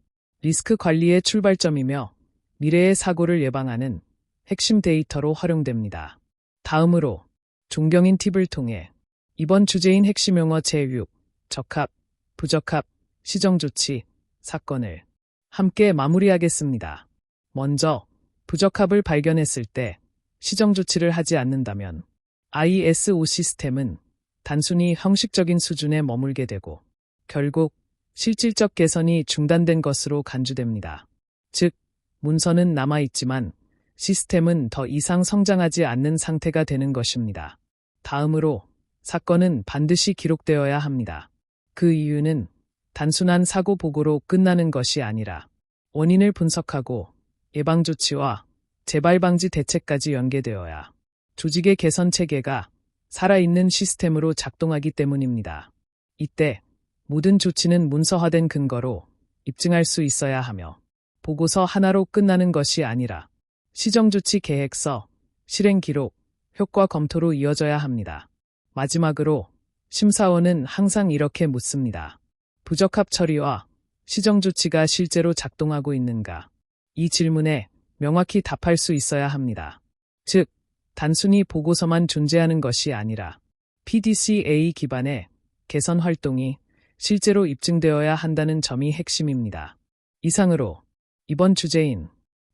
A: 리스크 관리의 출발점이며 미래의 사고를 예방하는 핵심 데이터로 활용됩니다. 다음으로 존경인 팁을 통해 이번 주제인 핵심 용어 제6, 적합, 부적합, 시정조치, 사건을 함께 마무리하겠습니다. 먼저 부적합을 발견했을 때 시정조치를 하지 않는다면 ISO 시스템은 단순히 형식적인 수준에 머물게 되고 결국 실질적 개선이 중단된 것으로 간주됩니다. 즉, 문서는 남아있지만 시스템은 더 이상 성장하지 않는 상태가 되는 것입니다. 다음으로 사건은 반드시 기록되어야 합니다. 그 이유는 단순한 사고 보고로 끝나는 것이 아니라 원인을 분석하고 예방조치와 재발방지 대책까지 연계되어야 조직의 개선 체계가 살아있는 시스템으로 작동하기 때문입니다. 이때 모든 조치는 문서화된 근거로 입증할 수 있어야 하며 보고서 하나로 끝나는 것이 아니라 시정조치 계획서, 실행기록, 효과 검토로 이어져야 합니다. 마지막으로 심사원은 항상 이렇게 묻습니다. 부적합 처리와 시정조치가 실제로 작동하고 있는가? 이 질문에 명확히 답할 수 있어야 합니다. 즉, 단순히 보고서만 존재하는 것이 아니라 PDCA 기반의 개선 활동이 실제로 입증되어야 한다는 점이 핵심입니다. 이상으로 이번 주제인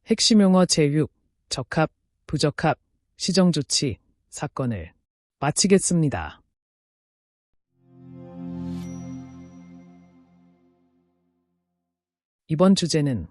A: 핵심 용어 제6, 적합, 부적합, 시정조치, 사건을 마치겠습니다. 이번 주제는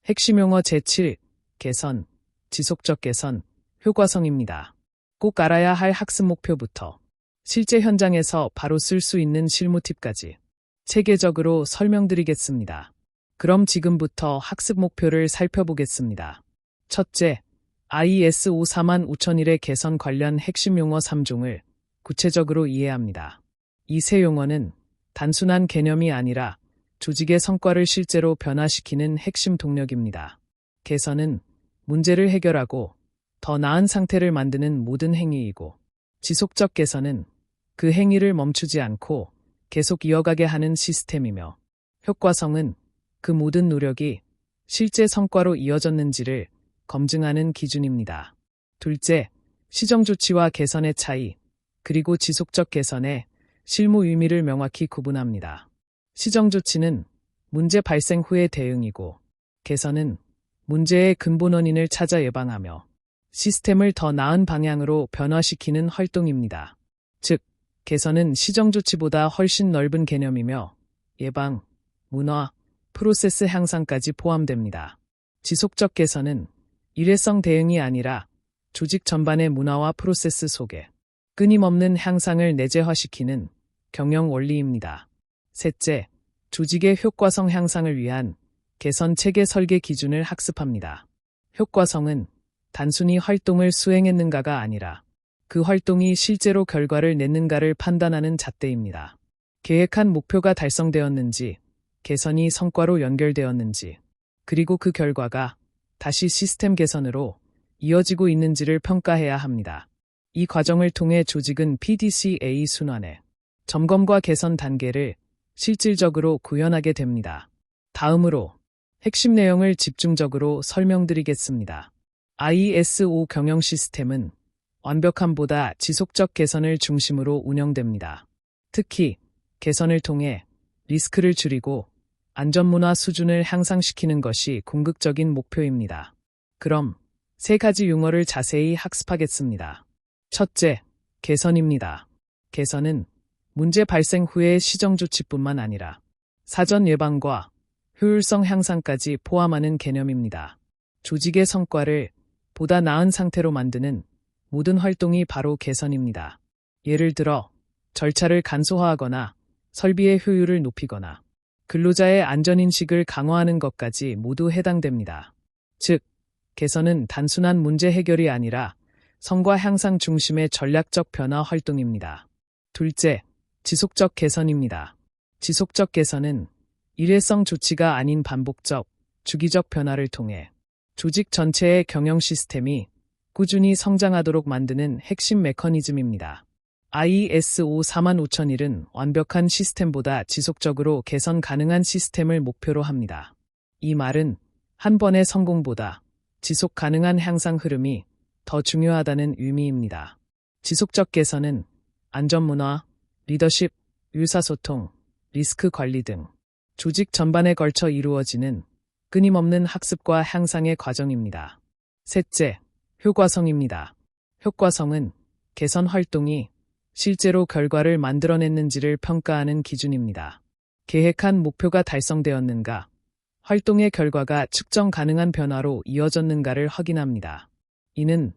A: 핵심 용어 제7, 개선, 지속적 개선, 효과성입니다. 꼭 알아야 할 학습 목표부터 실제 현장에서 바로 쓸 수 있는 실무 팁까지 체계적으로 설명드리겠습니다. 그럼 지금부터 학습 목표를 살펴보겠습니다. 첫째, ISO 45001의 개선 관련 핵심 용어 3종을 구체적으로 이해합니다. 이 세 용어는 단순한 개념이 아니라 조직의 성과를 실제로 변화시키는 핵심 동력입니다. 개선은 문제를 해결하고 더 나은 상태를 만드는 모든 행위이고, 지속적 개선은 그 행위를 멈추지 않고 계속 이어가게 하는 시스템이며, 효과성은 그 모든 노력이 실제 성과로 이어졌는지를 검증하는 기준입니다. 둘째, 시정 조치와 개선의 차이, 그리고 지속적 개선의 실무 의미를 명확히 구분합니다. 시정 조치는 문제 발생 후의 대응이고, 개선은 문제의 근본 원인을 찾아 예방하며 시스템을 더 나은 방향으로 변화시키는 활동입니다. 즉, 개선은 시정 조치보다 훨씬 넓은 개념이며 예방, 문화, 프로세스 향상까지 포함됩니다. 지속적 개선은 일회성 대응이 아니라 조직 전반의 문화와 프로세스 속에 끊임없는 향상을 내재화시키는 경영 원리입니다. 셋째, 조직의 효과성 향상을 위한 개선 체계 설계 기준을 학습합니다. 효과성은 단순히 활동을 수행했는가가 아니라 그 활동이 실제로 결과를 냈는가를 판단하는 잣대입니다. 계획한 목표가 달성되었는지, 개선이 성과로 연결되었는지, 그리고 그 결과가 다시 시스템 개선으로 이어지고 있는지를 평가해야 합니다. 이 과정을 통해 조직은 PDCA 순환의 점검과 개선 단계를 실질적으로 구현하게 됩니다. 다음으로 핵심 내용을 집중적으로 설명드리겠습니다. ISO 경영 시스템은 완벽함보다 지속적 개선을 중심으로 운영됩니다. 특히 개선을 통해 리스크를 줄이고 안전문화 수준을 향상시키는 것이 궁극적인 목표입니다. 그럼 세 가지 용어를 자세히 학습하겠습니다. 첫째, 개선입니다. 개선은 문제 발생 후의 시정 조치뿐만 아니라 사전 예방과 효율성 향상까지 포함하는 개념입니다. 조직의 성과를 보다 나은 상태로 만드는 모든 활동이 바로 개선입니다. 예를 들어 절차를 간소화하거나 설비의 효율을 높이거나 근로자의 안전인식을 강화하는 것까지 모두 해당됩니다. 즉, 개선은 단순한 문제 해결이 아니라 성과 향상 중심의 전략적 변화 활동입니다. 둘째, 지속적 개선입니다. 지속적 개선은 일회성 조치가 아닌 반복적, 주기적 변화를 통해 조직 전체의 경영 시스템이 꾸준히 성장하도록 만드는 핵심 메커니즘입니다. ISO 45001은 완벽한 시스템보다 지속적으로 개선 가능한 시스템을 목표로 합니다. 이 말은 한 번의 성공보다 지속 가능한 향상 흐름이 더 중요하다는 의미입니다. 지속적 개선은 안전문화, 리더십, 의사소통, 리스크 관리 등 조직 전반에 걸쳐 이루어지는 끊임없는 학습과 향상의 과정입니다. 셋째, 효과성입니다. 효과성은 개선 활동이 실제로 결과를 만들어냈는지를 평가하는 기준입니다. 계획한 목표가 달성되었는가, 활동의 결과가 측정 가능한 변화로 이어졌는가를 확인합니다. 이는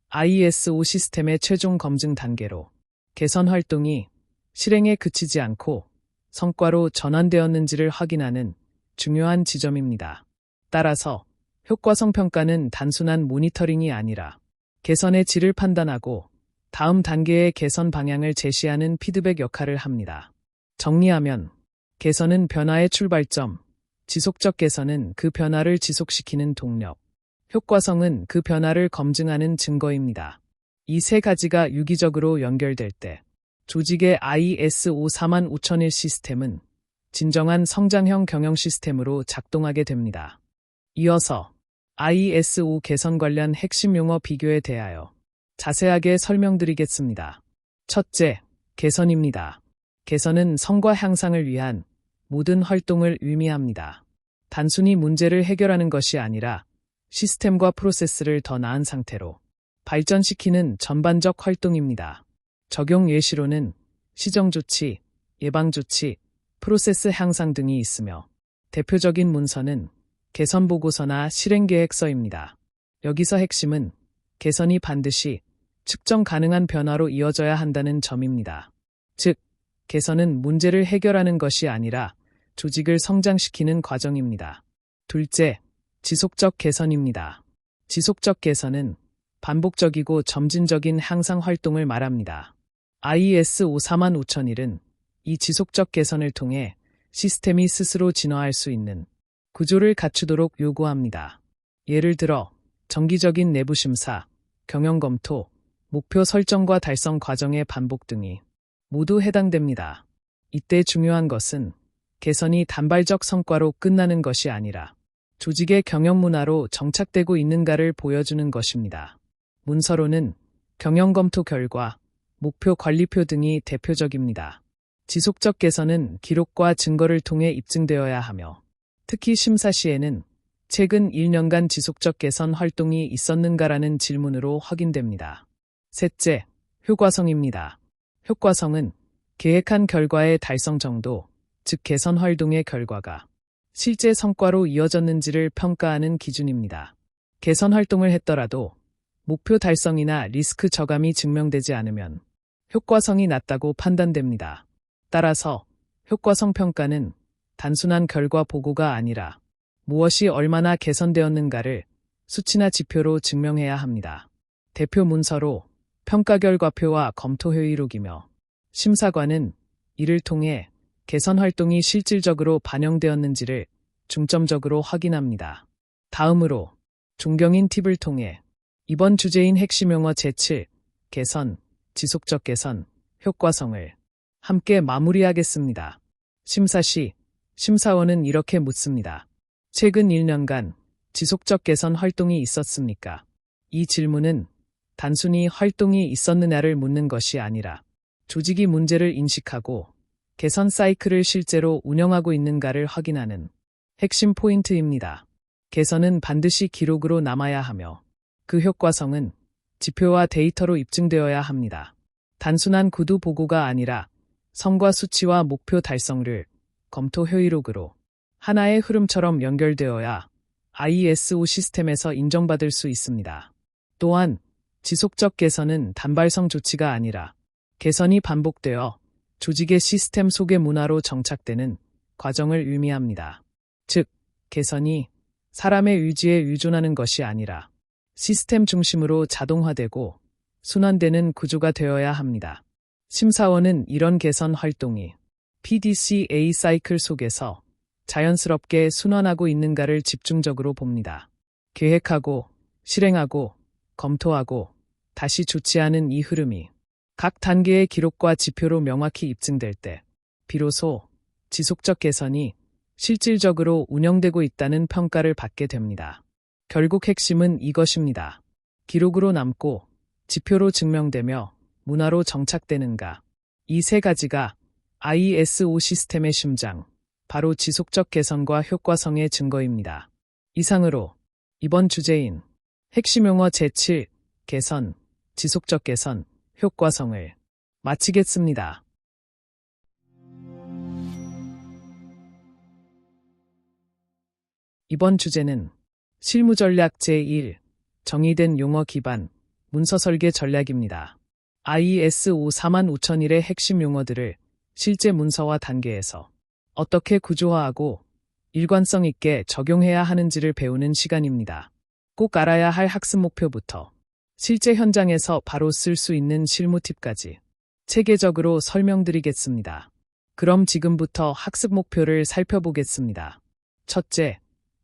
A: ISO 시스템의 최종 검증 단계로 개선 활동이 실행에 그치지 않고 성과로 전환되었는지를 확인하는 중요한 지점입니다. 따라서 효과성 평가는 단순한 모니터링이 아니라 개선의 질을 판단하고 다음 단계의 개선 방향을 제시하는 피드백 역할을 합니다. 정리하면 개선은 변화의 출발점, 지속적 개선은 그 변화를 지속시키는 동력, 효과성은 그 변화를 검증하는 증거입니다. 이 세 가지가 유기적으로 연결될 때 조직의 ISO 45001 시스템은 진정한 성장형 경영 시스템으로 작동하게 됩니다. 이어서 ISO 개선 관련 핵심 용어 비교에 대하여 자세하게 설명드리겠습니다. 첫째, 개선입니다. 개선은 성과 향상을 위한 모든 활동을 의미합니다. 단순히 문제를 해결하는 것이 아니라 시스템과 프로세스를 더 나은 상태로 발전시키는 전반적 활동입니다. 적용 예시로는 시정조치, 예방조치, 프로세스 향상 등이 있으며 대표적인 문서는 개선보고서나 실행계획서입니다. 여기서 핵심은 개선이 반드시 측정 가능한 변화로 이어져야 한다는 점입니다. 즉, 개선은 문제를 해결하는 것이 아니라 조직을 성장시키는 과정입니다. 둘째, 지속적 개선입니다. 지속적 개선은 반복적이고 점진적인 향상 활동을 말합니다. ISO 45001은 이 지속적 개선을 통해 시스템이 스스로 진화할 수 있는 구조를 갖추도록 요구합니다. 예를 들어 정기적인 내부 심사, 경영 검토, 목표 설정과 달성 과정의 반복 등이 모두 해당됩니다. 이때 중요한 것은 개선이 단발적 성과로 끝나는 것이 아니라 조직의 경영 문화로 정착되고 있는가를 보여주는 것입니다. 문서로는 경영 검토 결과, 목표 관리표 등이 대표적입니다. 지속적 개선은 기록과 증거를 통해 입증되어야 하며, 특히 심사 시에는 최근 1년간 지속적 개선 활동이 있었는가라는 질문으로 확인됩니다. 셋째, 효과성입니다. 효과성은 계획한 결과의 달성 정도, 즉 개선 활동의 결과가 실제 성과로 이어졌는지를 평가하는 기준입니다. 개선 활동을 했더라도 목표 달성이나 리스크 저감이 증명되지 않으면 효과성이 낮다고 판단됩니다. 따라서 효과성 평가는 단순한 결과 보고가 아니라 무엇이 얼마나 개선되었는가를 수치나 지표로 증명해야 합니다. 대표 문서로 평가 결과표와 검토 회의록이며, 심사관은 이를 통해 개선 활동이 실질적으로 반영되었는지를 중점적으로 확인합니다. 다음으로 존경인 팁을 통해 이번 주제인 핵심 용어 제7, 개선, 지속적 개선, 효과성을 함께 마무리하겠습니다. 심사 시 심사원은 이렇게 묻습니다. 최근 1년간 지속적 개선 활동이 있었습니까? 이 질문은 단순히 활동이 있었느냐를 묻는 것이 아니라 조직이 문제를 인식하고 개선 사이클을 실제로 운영하고 있는가를 확인하는 핵심 포인트입니다. 개선은 반드시 기록으로 남아야 하며 그 효과성은 지표와 데이터로 입증되어야 합니다. 단순한 구두 보고가 아니라 성과 수치와 목표 달성을 검토 회의록으로 하나의 흐름처럼 연결되어야 ISO 시스템에서 인정받을 수 있습니다. 또한 지속적 개선은 단발성 조치가 아니라 개선이 반복되어 조직의 시스템 속의 문화로 정착되는 과정을 의미합니다. 즉, 개선이 사람의 의지에 의존하는 것이 아니라 시스템 중심으로 자동화되고 순환되는 구조가 되어야 합니다. 심사원은 이런 개선 활동이 PDCA 사이클 속에서 자연스럽게 순환하고 있는가를 집중적으로 봅니다. 계획하고, 실행하고, 검토하고, 다시 조치하는 이 흐름이 각 단계의 기록과 지표로 명확히 입증될 때, 비로소 지속적 개선이 실질적으로 운영되고 있다는 평가를 받게 됩니다. 결국 핵심은 이것입니다. 기록으로 남고, 지표로 증명되며, 문화로 정착되는가. 이 세 가지가 ISO 시스템의 심장, 바로 지속적 개선과 효과성의 증거입니다. 이상으로 이번 주제인 핵심 용어 제7, 개선, 지속적 개선, 효과성을 마치겠습니다. 이번 주제는 실무전략 제1, 정의된 용어 기반, 문서 설계 전략입니다. ISO 45001의 핵심 용어들을 실제 문서와 단계에서 어떻게 구조화하고 일관성 있게 적용해야 하는지를 배우는 시간입니다. 꼭 알아야 할 학습 목표부터 실제 현장에서 바로 쓸 수 있는 실무 팁까지 체계적으로 설명드리겠습니다. 그럼 지금부터 학습 목표를 살펴보겠습니다. 첫째,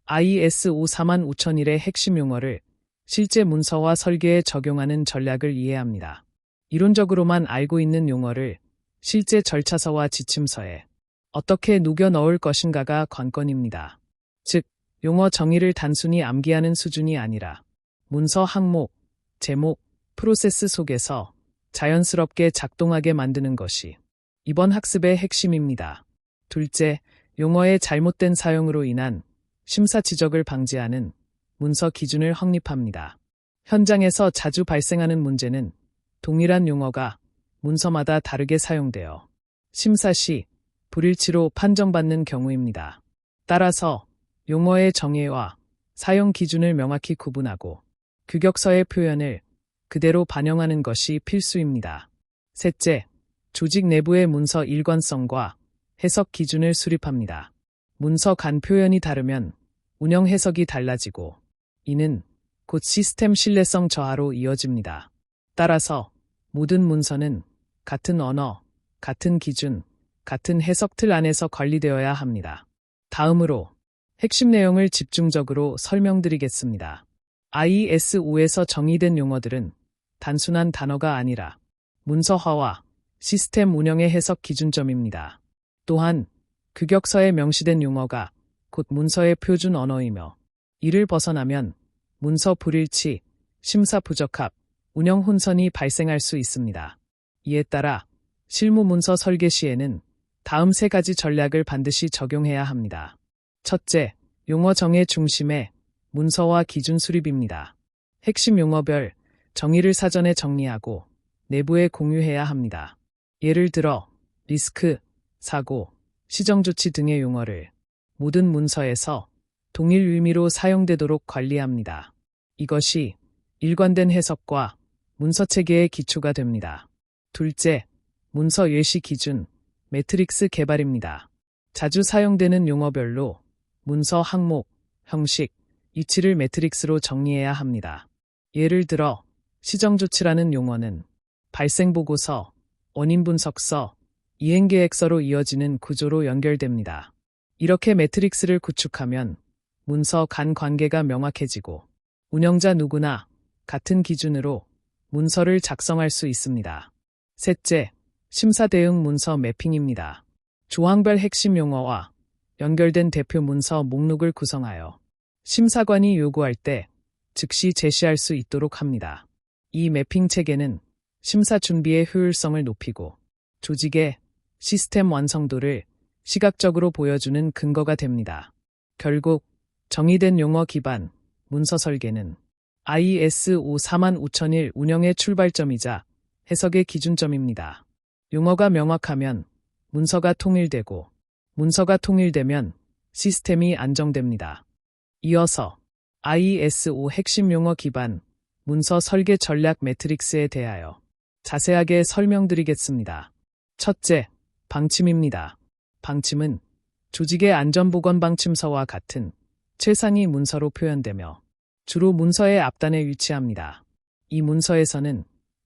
A: ISO 45001의 핵심 용어를 실제 문서와 설계에 적용하는 전략을 이해합니다. 이론적으로만 알고 있는 용어를 실제 절차서와 지침서에 어떻게 녹여 넣을 것인가가 관건입니다. 즉, 용어 정의를 단순히 암기하는 수준이 아니라 문서 항목, 제목, 프로세스 속에서 자연스럽게 작동하게 만드는 것이 이번 학습의 핵심입니다. 둘째, 용어의 잘못된 사용으로 인한 심사 지적을 방지하는 문서 기준을 확립합니다. 현장에서 자주 발생하는 문제는 동일한 용어가 문서마다 다르게 사용되어 심사 시 불일치로 판정받는 경우입니다. 따라서 용어의 정의와 사용 기준을 명확히 구분하고 규격서의 표현을 그대로 반영하는 것이 필수입니다. 셋째, 조직 내부의 문서 일관성과 해석 기준을 수립합니다. 문서 간 표현이 다르면 운영 해석이 달라지고 이는 곧 시스템 신뢰성 저하로 이어집니다. 따라서 모든 문서는 같은 언어, 같은 기준, 같은 해석 틀 안에서 관리되어야 합니다. 다음으로 핵심 내용을 집중적으로 설명드리겠습니다. IS5에서 정의된 용어들은 단순한 단어가 아니라 문서화와 시스템 운영의 해석 기준점입니다. 또한 규격서에 명시된 용어가 곧 문서의 표준 언어이며 이를 벗어나면 문서 불일치, 심사 부적합, 운영 혼선이 발생할 수 있습니다. 이에 따라 실무 문서 설계 시에는 다음 3가지 전략을 반드시 적용해야 합니다. 첫째, 용어 정의 중심의 문서화 기준 수립입니다. 핵심 용어별 정의를 사전에 정리하고 내부에 공유해야 합니다. 예를 들어 리스크, 사고, 시정조치 등의 용어를 모든 문서에서 동일 의미로 사용되도록 관리합니다. 이것이 일관된 해석과 문서 체계의 기초가 됩니다. 둘째, 문서 예시 기준, 매트릭스 개발입니다. 자주 사용되는 용어별로 문서 항목, 형식, 이치를 매트릭스로 정리해야 합니다. 예를 들어 시정조치라는 용어는 발생보고서, 원인분석서, 이행계획서로 이어지는 구조로 연결됩니다. 이렇게 매트릭스를 구축하면 문서 간 관계가 명확해지고 운영자 누구나 같은 기준으로 문서를 작성할 수 있습니다. 셋째, 심사 대응 문서 매핑입니다. 조항별 핵심 용어와 연결된 대표 문서 목록을 구성하여 심사관이 요구할 때 즉시 제시할 수 있도록 합니다. 이 매핑 체계는 심사 준비의 효율성을 높이고 조직의 시스템 완성도를 시각적으로 보여주는 근거가 됩니다. 결국 정의된 용어 기반 문서 설계는 ISO 45001 운영의 출발점이자 해석의 기준점입니다. 용어가 명확하면 문서가 통일되고 문서가 통일되면 시스템이 안정됩니다. 이어서 ISO 핵심 용어 기반 문서 설계 전략 매트릭스에 대하여 자세하게 설명드리겠습니다. 첫째, 방침입니다. 방침은 조직의 안전보건 방침서와 같은 최상위 문서로 표현되며 주로 문서의 앞단에 위치합니다. 이 문서에서는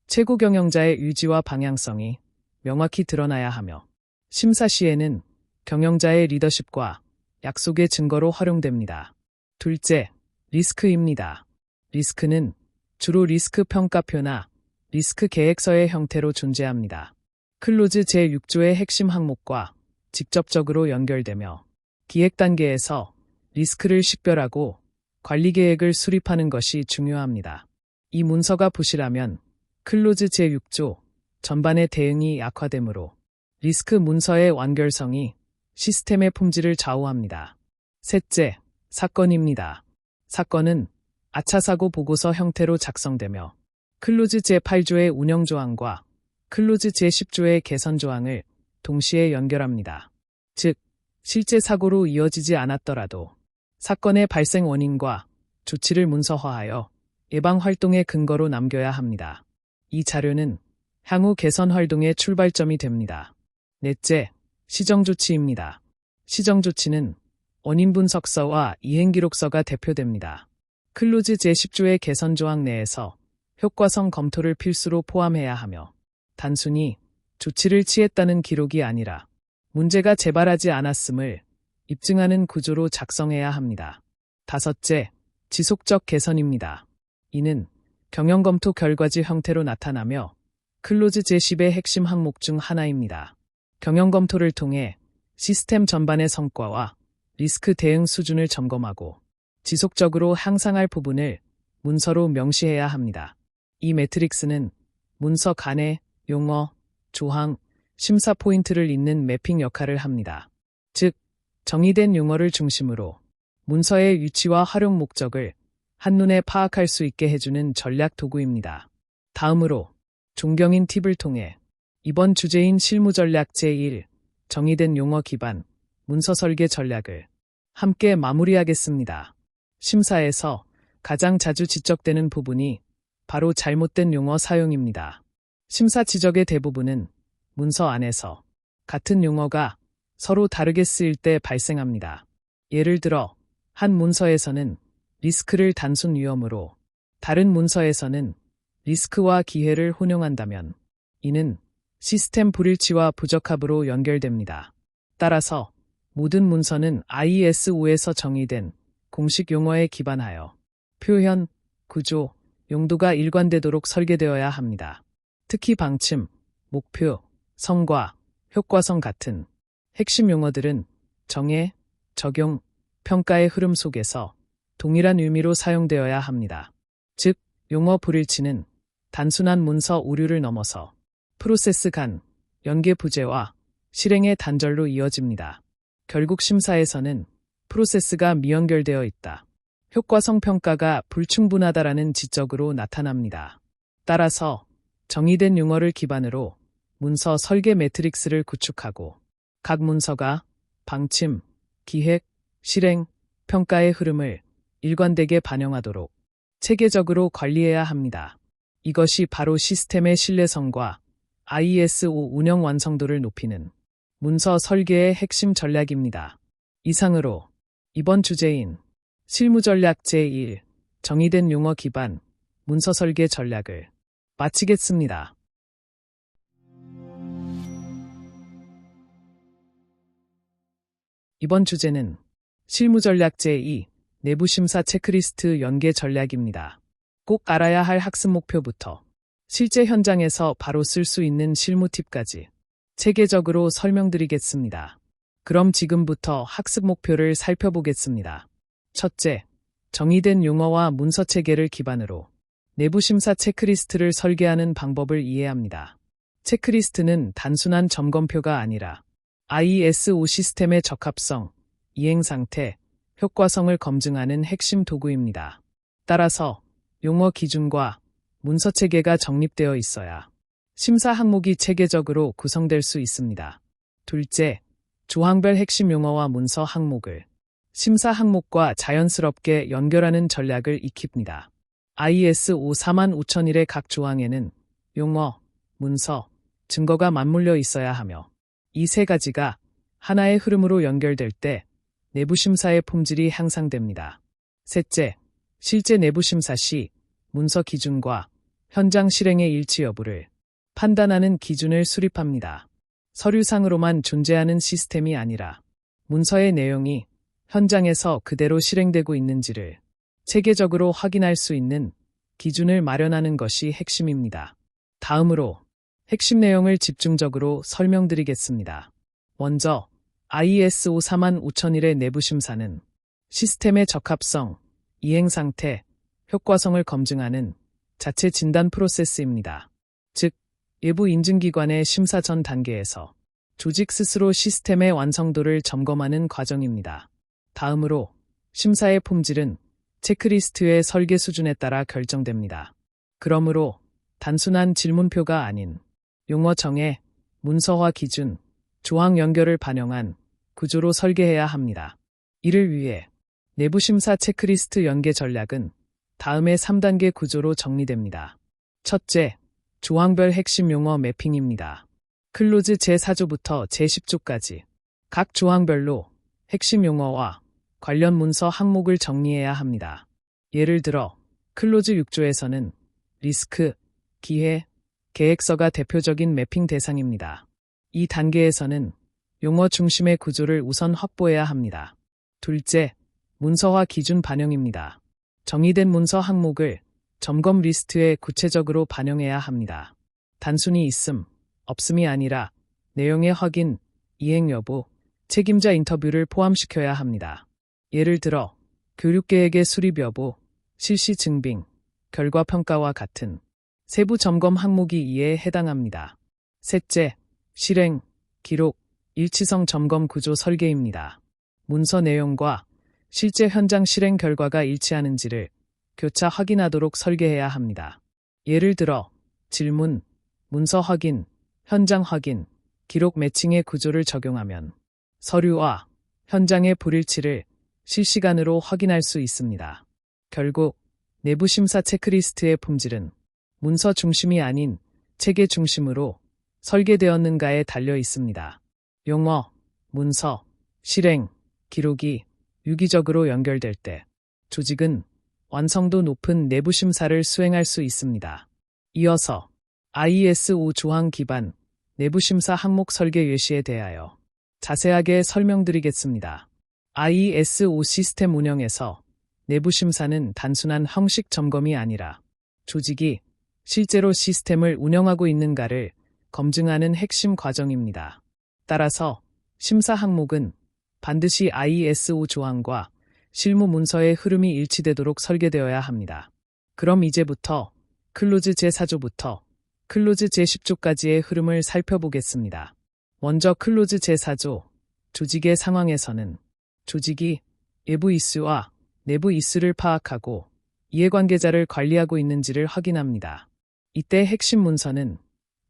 A: 최고 경영자의 의지와 방향성이 명확히 드러나야 하며 심사 시에는 경영자의 리더십과 약속의 증거로 활용됩니다. 둘째, 리스크입니다. 리스크는 주로 리스크 평가표나 리스크 계획서의 형태로 존재합니다. 클로즈 제6조의 핵심 항목과 직접적으로 연결되며 기획 단계에서 리스크를 식별하고 관리 계획을 수립하는 것이 중요합니다. 이 문서가 부실하면 클로즈 제6조 전반의 대응이 약화되므로 리스크 문서의 완결성이 시스템의 품질을 좌우합니다. 셋째, 사건입니다. 사건은 아차사고 보고서 형태로 작성되며 클로즈 제8조의 운영조항과 클로즈 제10조의 개선조항을 동시에 연결합니다. 즉, 실제 사고로 이어지지 않았더라도 사건의 발생 원인과 조치를 문서화하여 예방활동의 근거로 남겨야 합니다. 이 자료는 향후 개선 활동의 출발점이 됩니다. 넷째, 시정조치입니다. 시정조치는 원인분석서와 이행기록서가 대표됩니다. 클로즈 제10조의 개선조항 내에서 효과성 검토를 필수로 포함해야 하며 단순히 조치를 취했다는 기록이 아니라 문제가 재발하지 않았음을 입증하는 구조로 작성해야 합니다. 다섯째, 지속적 개선입니다. 이는 경영검토 결과지 형태로 나타나며 클로즈 제10의 핵심 항목 중 하나입니다. 경영검토를 통해 시스템 전반의 성과와 리스크 대응 수준을 점검하고 지속적으로 향상할 부분을 문서로 명시해야 합니다. 이 매트릭스는 문서 간의 용어, 조항, 심사 포인트를 잇는 매핑 역할을 합니다. 즉, 정의된 용어를 중심으로 문서의 위치와 활용 목적을 한눈에 파악할 수 있게 해주는 전략 도구입니다. 다음으로 존경인 팁을 통해 이번 주제인 실무전략 제1, 정의된 용어 기반 문서 설계 전략을 함께 마무리하겠습니다. 심사에서 가장 자주 지적되는 부분이 바로 잘못된 용어 사용입니다. 심사 지적의 대부분은 문서 안에서 같은 용어가 서로 다르게 쓰일 때 발생합니다. 예를 들어 한 문서에서는 리스크를 단순 위험으로, 다른 문서에서는 리스크와 기회를 혼용한다면 이는 시스템 불일치와 부적합으로 연결됩니다. 따라서 모든 문서는 IS5에서 정의된 공식 용어에 기반하여 표현, 구조, 용도가 일관되도록 설계되어야 합니다. 특히 방침, 목표, 성과, 효과성 같은 핵심 용어들은 정의, 적용, 평가의 흐름 속에서 동일한 의미로 사용되어야 합니다. 즉, 용어 불일치는 단순한 문서 오류를 넘어서 프로세스 간 연계 부재와 실행의 단절로 이어집니다. 결국 심사에서는 프로세스가 미연결되어 있다, 효과성 평가가 불충분하다라는 지적으로 나타납니다. 따라서 정의된 용어를 기반으로 문서 설계 매트릭스를 구축하고 각 문서가 방침, 기획, 실행, 평가의 흐름을 일관되게 반영하도록 체계적으로 관리해야 합니다. 이것이 바로 시스템의 신뢰성과 IS5 운영 완성도를 높이는 문서 설계의 핵심 전략입니다. 이상으로 이번 주제인 실무전략 제1 정의된 용어 기반 문서 설계 전략을 마치겠습니다. 이번 주제는 실무전략 제2 내부심사 체크리스트 연계 전략입니다. 꼭 알아야 할 학습 목표부터 실제 현장에서 바로 쓸 수 있는 실무 팁까지 체계적으로 설명드리겠습니다. 그럼 지금부터 학습 목표를 살펴보겠습니다. 첫째, 정의된 용어와 문서 체계를 기반으로 내부심사 체크리스트를 설계하는 방법을 이해합니다. 체크리스트는 단순한 점검표가 아니라 IS5 시스템의 적합성, 이행 상태, 효과성을 검증하는 핵심 도구입니다. 따라서 용어 기준과 문서 체계가 정립되어 있어야 심사 항목이 체계적으로 구성될 수 있습니다. 둘째, 조항별 핵심 용어와 문서 항목을 심사 항목과 자연스럽게 연결하는 전략을 익힙니다. IS5 45001의 각 조항에는 용어, 문서, 증거가 맞물려 있어야 하며 이 세 가지가 하나의 흐름으로 연결될 때 내부심사의 품질이 향상됩니다. 셋째, 실제 내부심사 시 문서 기준과 현장 실행의 일치 여부를 판단하는 기준을 수립합니다. 서류상으로만 존재하는 시스템이 아니라 문서의 내용이 현장에서 그대로 실행되고 있는지를 체계적으로 확인할 수 있는 기준을 마련하는 것이 핵심입니다. 다음으로 핵심 내용을 집중적으로 설명드리겠습니다. 먼저 IS5 45001의 내부심사는 시스템의 적합성, 이행 상태, 효과성을 검증하는 자체 진단 프로세스입니다. 즉, 외부 인증기관의 심사 전 단계에서 조직 스스로 시스템의 완성도를 점검하는 과정입니다. 다음으로 심사의 품질은 체크리스트의 설계 수준에 따라 결정됩니다. 그러므로 단순한 질문표가 아닌 용어 정의, 문서화 기준, 조항 연결을 반영한 구조로 설계해야 합니다. 이를 위해 내부심사 체크리스트 연계 전략은 다음의 3단계 구조로 정리됩니다. 첫째, 조항별 핵심 용어 매핑입니다. 클로즈 제4조부터 제10조까지 각 조항별로 핵심 용어와 관련 문서 항목을 정리해야 합니다. 예를 들어 클로즈 6조에서는 리스크, 기회, 계획서가 대표적인 매핑 대상입니다. 이 단계에서는 용어 중심의 구조를 우선 확보해야 합니다. 둘째, 문서화 기준 반영입니다. 정의된 문서 항목을 점검 리스트에 구체적으로 반영해야 합니다. 단순히 있음, 없음이 아니라 내용의 확인, 이행 여부, 책임자 인터뷰를 포함시켜야 합니다. 예를 들어 교육계획의 수립 여부, 실시 증빙, 결과 평가와 같은 세부 점검 항목이 이에 해당합니다. 셋째, 실행, 기록, 일치성 점검 구조 설계입니다. 문서 내용과 실제 현장 실행 결과가 일치하는지를 교차 확인하도록 설계해야 합니다. 예를 들어 질문, 문서 확인, 현장 확인, 기록 매칭의 구조를 적용하면 서류와 현장의 불일치를 실시간으로 확인할 수 있습니다. 결국 내부심사 체크리스트의 품질은 문서 중심이 아닌 체계 중심으로 설계되었는가에 달려 있습니다. 용어, 문서, 실행, 기록이 유기적으로 연결될 때 조직은 완성도 높은 내부심사를 수행할 수 있습니다. 이어서 IS5 조항 기반 내부 심사 항목 설계 예시에 대하여 자세하게 설명드리겠습니다. ISO 시스템 운영에서 내부 심사는 단순한 형식 점검이 아니라 조직이 실제로 시스템을 운영하고 있는가를 검증하는 핵심 과정입니다. 따라서 심사 항목은 반드시 ISO 조항과 실무 문서의 흐름이 일치되도록 설계되어야 합니다. 그럼 이제부터 클로즈 제4조부터 클로즈 제10조까지의 흐름을 살펴보겠습니다. 먼저 클로즈 제4조, 조직의 상황에서는 조직이 외부 이슈와 내부 이슈를 파악하고 이해관계자를 관리하고 있는지를 확인합니다. 이때 핵심 문서는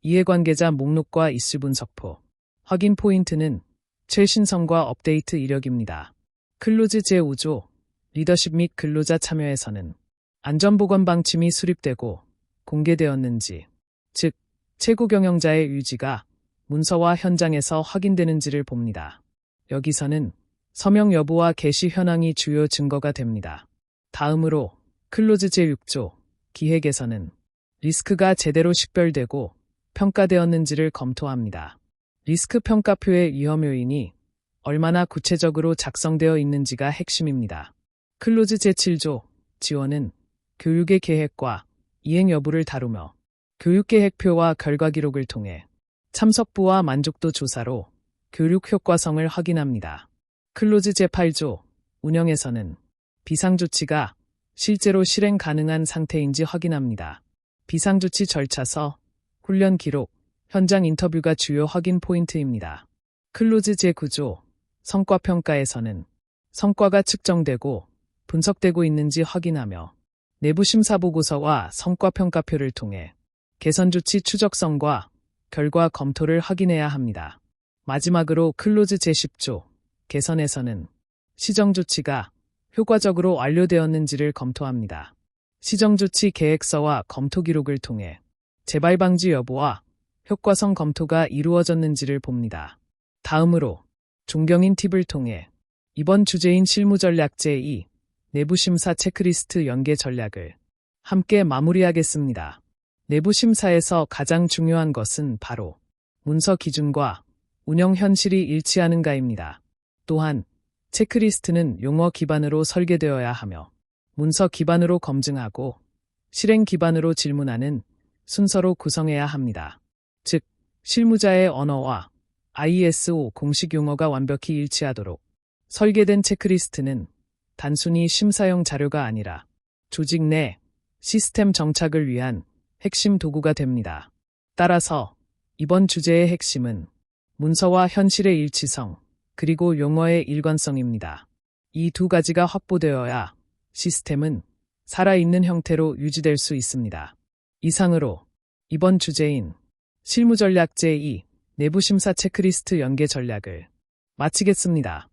A: 이해관계자 목록과 이슈 분석포, 확인 포인트는 최신성과 업데이트 이력입니다. 클로즈 제5조, 리더십 및 근로자 참여에서는 안전보건 방침이 수립되고 공개되었는지, 즉 최고 경영자의 의지가 문서와 현장에서 확인되는지를 봅니다. 여기서는 서명 여부와 개시 현황이 주요 증거가 됩니다. 다음으로 클로즈 제6조, 기획에서는 리스크가 제대로 식별되고 평가되었는지를 검토합니다. 리스크 평가표의 위험 요인이 얼마나 구체적으로 작성되어 있는지가 핵심입니다. 클로즈 제7조, 지원은 교육의 계획과 이행 여부를 다루며 교육계획표와 결과 기록을 통해 참석부와 만족도 조사로 교육 효과성을 확인합니다. 클로즈 제8조, 운영에서는 비상조치가 실제로 실행 가능한 상태인지 확인합니다. 비상조치 절차서, 훈련 기록, 현장 인터뷰가 주요 확인 포인트입니다. 클로즈 제9조, 성과평가에서는 성과가 측정되고 분석되고 있는지 확인하며 내부 심사보고서와 성과평가표를 통해 개선조치 추적성과 결과 검토를 확인해야 합니다. 마지막으로 클로즈 제10조, 개선에서는 시정조치가 효과적으로 완료되었는지를 검토합니다. 시정조치 계획서와 검토 기록을 통해 재발 방지 여부와 효과성 검토가 이루어졌는지를 봅니다. 다음으로 존경인 팁을 통해 이번 주제인 실무전략 제2, 내부심사 체크리스트 연계 전략을 함께 마무리하겠습니다. 내부심사에서 가장 중요한 것은 바로 문서 기준과 운영 현실이 일치하는가입니다. 또한 체크리스트는 용어 기반으로 설계되어야 하며 문서 기반으로 검증하고 실행 기반으로 질문하는 순서로 구성해야 합니다. 즉, 실무자의 언어와 ISO 공식 용어가 완벽히 일치하도록 설계된 체크리스트는 단순히 심사용 자료가 아니라 조직 내 시스템 정착을 위한 핵심 도구가 됩니다. 따라서 이번 주제의 핵심은 문서와 현실의 일치성, 그리고 용어의 일관성입니다. 이 두 가지가 확보되어야 시스템은 살아있는 형태로 유지될 수 있습니다. 이상으로 이번 주제인 실무전략 제2, 내부심사 체크리스트 연계 전략을 마치겠습니다.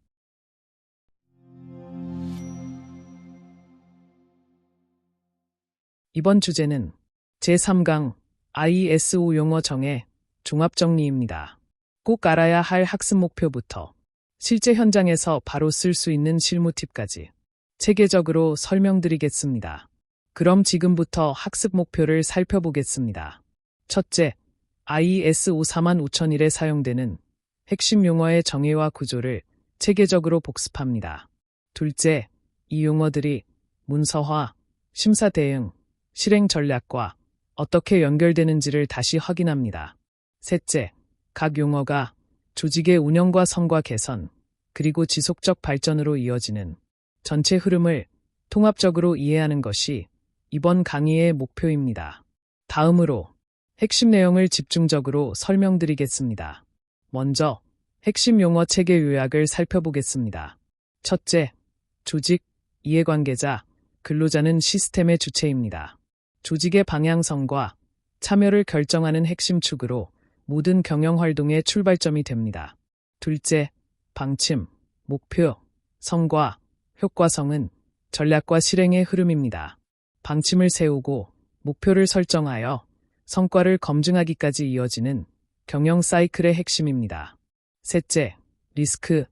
A: 이번 주제는 제3강 ISO 용어 정의 종합정리입니다. 꼭 알아야 할 학습 목표부터 실제 현장에서 바로 쓸 수 있는 실무 팁까지 체계적으로 설명드리겠습니다. 그럼 지금부터 학습 목표를 살펴보겠습니다. 첫째, ISO 45001에 사용되는 핵심 용어의 정의와 구조를 체계적으로 복습합니다. 둘째, 이 용어들이 문서화, 심사 대응, 실행 전략과 어떻게 연결되는지를 다시 확인합니다. 셋째, 각 용어가 조직의 운영과 성과 개선, 그리고 지속적 발전으로 이어지는 전체 흐름을 통합적으로 이해하는 것이 이번 강의의 목표입니다. 다음으로 핵심 내용을 집중적으로 설명드리겠습니다. 먼저 핵심 용어 체계 요약을 살펴보겠습니다. 첫째, 조직, 이해관계자, 근로자는 시스템의 주체입니다. 조직의 방향성과 참여를 결정하는 핵심 축으로 모든 경영활동의 출발점이 됩니다. 둘째, 방침, 목표, 성과, 효과성은 전략과 실행의 흐름입니다. 방침을 세우고 목표를 설정하여 성과를 검증하기까지 이어지는 경영 사이클의 핵심입니다. 셋째, 리스크,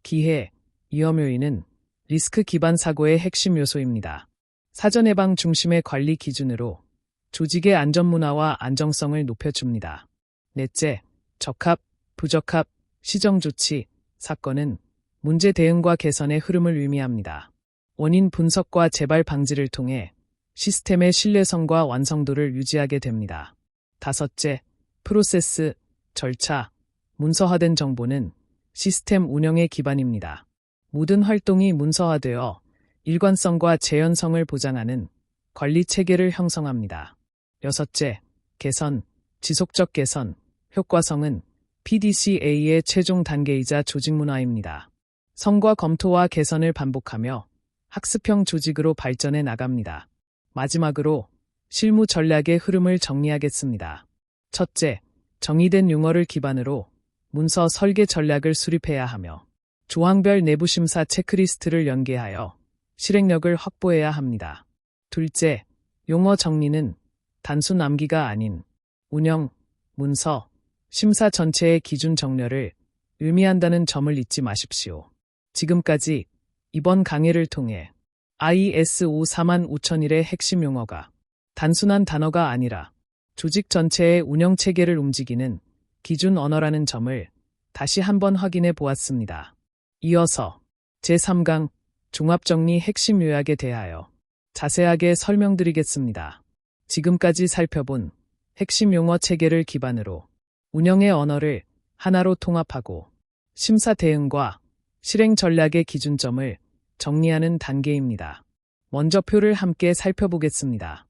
A: 기회, 위험 요인은 리스크 기반 사고의 핵심 요소입니다. 사전 예방 중심의 관리 기준으로 조직의 안전 문화와 안정성을 높여줍니다. 넷째, 적합, 부적합, 시정조치, 사건은 문제 대응과 개선의 흐름을 의미합니다. 원인 분석과 재발 방지를 통해 시스템의 신뢰성과 완성도를 유지하게 됩니다. 다섯째, 프로세스, 절차, 문서화된 정보는 시스템 운영의 기반입니다. 모든 활동이 문서화되어 일관성과 재현성을 보장하는 관리 체계를 형성합니다. 여섯째, 개선, 지속적 개선, 효과성은 PDCA의 최종 단계이자 조직 문화입니다. 성과 검토와 개선을 반복하며 학습형 조직으로 발전해 나갑니다. 마지막으로 실무 전략의 흐름을 정리하겠습니다. 첫째, 정의된 용어를 기반으로 문서 설계 전략을 수립해야 하며 조항별 내부 심사 체크리스트를 연계하여 실행력을 확보해야 합니다. 둘째, 용어 정리는 단순 암기가 아닌 운영, 문서, 심사 전체의 기준 정렬을 의미한다는 점을 잊지 마십시오. 지금까지 이번 강의를 통해 ISO 45001의 핵심 용어가 단순한 단어가 아니라 조직 전체의 운영 체계를 움직이는 기준 언어라는 점을 다시 한번 확인해 보았습니다. 이어서 제3강 종합정리 핵심 요약에 대하여 자세하게 설명드리겠습니다. 지금까지 살펴본 핵심 용어 체계를 기반으로 운영의 언어를 하나로 통합하고 심사 대응과 실행 전략의 기준점을 정리하는 단계입니다. 먼저 표를 함께 살펴보겠습니다.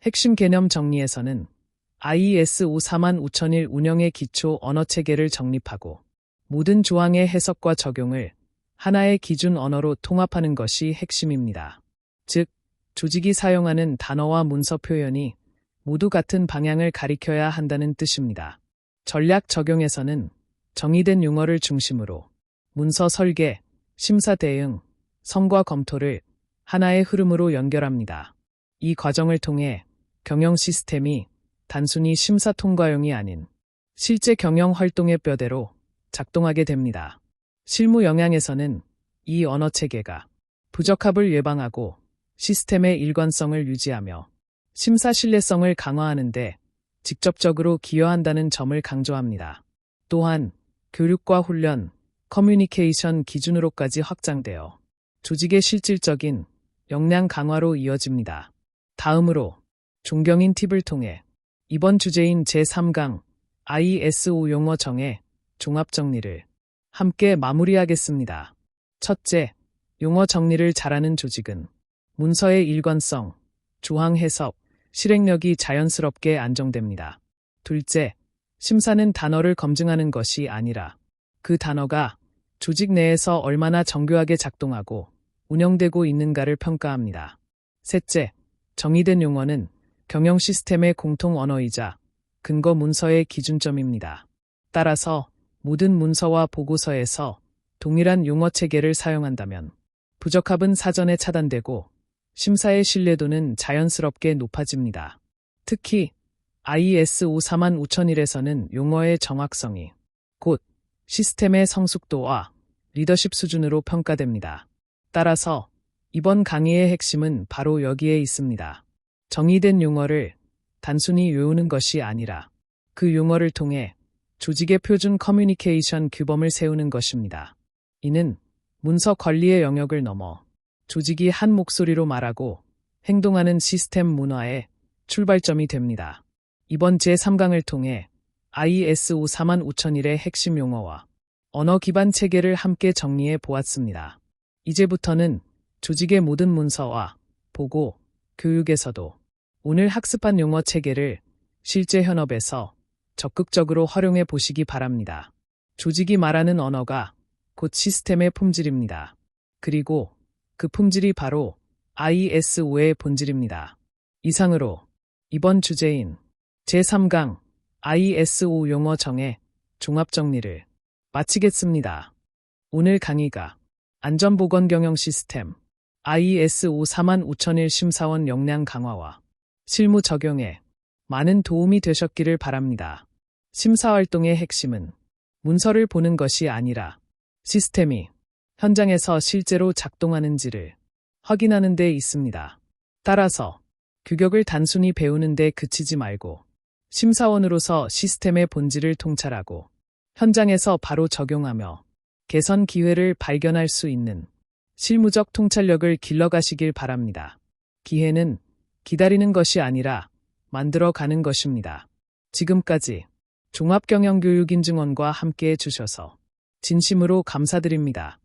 A: 핵심 개념 정리에서는 ISO 45001 운영의 기초 언어 체계를 정립하고 모든 조항의 해석과 적용을 하나의 기준 언어로 통합하는 것이 핵심입니다. 즉, 조직이 사용하는 단어와 문서 표현이 모두 같은 방향을 가리켜야 한다는 뜻입니다. 전략 적용에서는 정의된 용어를 중심으로 문서 설계, 심사 대응, 성과 검토를 하나의 흐름으로 연결합니다. 이 과정을 통해 경영 시스템이 단순히 심사 통과용이 아닌 실제 경영 활동의 뼈대로 작동하게 됩니다. 실무 영향에서는 이 언어 체계가 부적합을 예방하고 시스템의 일관성을 유지하며 심사 신뢰성을 강화하는 데 직접적으로 기여한다는 점을 강조합니다. 또한 교육과 훈련, 커뮤니케이션 기준으로까지 확장되어 조직의 실질적인 역량 강화로 이어집니다. 다음으로 존경인 팁을 통해 이번 주제인 제3강 ISO 용어 정의 종합 정리를 함께 마무리하겠습니다. 첫째, 용어 정리를 잘하는 조직은 문서의 일관성, 조항 해석, 실행력이 자연스럽게 안정됩니다. 둘째, 심사는 단어를 검증하는 것이 아니라 그 단어가 조직 내에서 얼마나 정교하게 작동하고 운영되고 있는가를 평가합니다. 셋째, 정의된 용어는 경영 시스템의 공통 언어이자 근거 문서의 기준점입니다. 따라서 모든 문서와 보고서에서 동일한 용어 체계를 사용한다면 부적합은 사전에 차단되고 심사의 신뢰도는 자연스럽게 높아집니다. 특히 ISO 45001에서는 용어의 정확성이 곧 시스템의 성숙도와 리더십 수준으로 평가됩니다. 따라서 이번 강의의 핵심은 바로 여기에 있습니다. 정의된 용어를 단순히 외우는 것이 아니라 그 용어를 통해 조직의 표준 커뮤니케이션 규범을 세우는 것입니다. 이는 문서 관리의 영역을 넘어 조직이 한 목소리로 말하고 행동하는 시스템 문화의 출발점이 됩니다. 이번 제3강을 통해 ISO 45001의 핵심 용어와 언어 기반 체계를 함께 정리해 보았습니다. 이제부터는 조직의 모든 문서와 보고, 교육에서도 오늘 학습한 용어 체계를 실제 현업에서 적극적으로 활용해 보시기 바랍니다. 조직이 말하는 언어가 곧 시스템의 품질입니다. 그리고 그 품질이 바로 ISO의 본질입니다. 이상으로 이번 주제인 제3강 ISO 용어 정의 종합 정리를 마치겠습니다. 오늘 강의가 안전보건 경영 시스템 ISO 45001 심사원 역량 강화와 실무 적용에 많은 도움이 되셨기를 바랍니다. 심사 활동의 핵심은 문서를 보는 것이 아니라 시스템이 현장에서 실제로 작동하는지를 확인하는 데 있습니다. 따라서 규격을 단순히 배우는 데 그치지 말고 심사원으로서 시스템의 본질을 통찰하고 현장에서 바로 적용하며 개선 기회를 발견할 수 있는 실무적 통찰력을 길러가시길 바랍니다. 기회는 기다리는 것이 아니라 만들어가는 것입니다. 지금까지 종합경영교육인증원과 함께해 주셔서 진심으로 감사드립니다.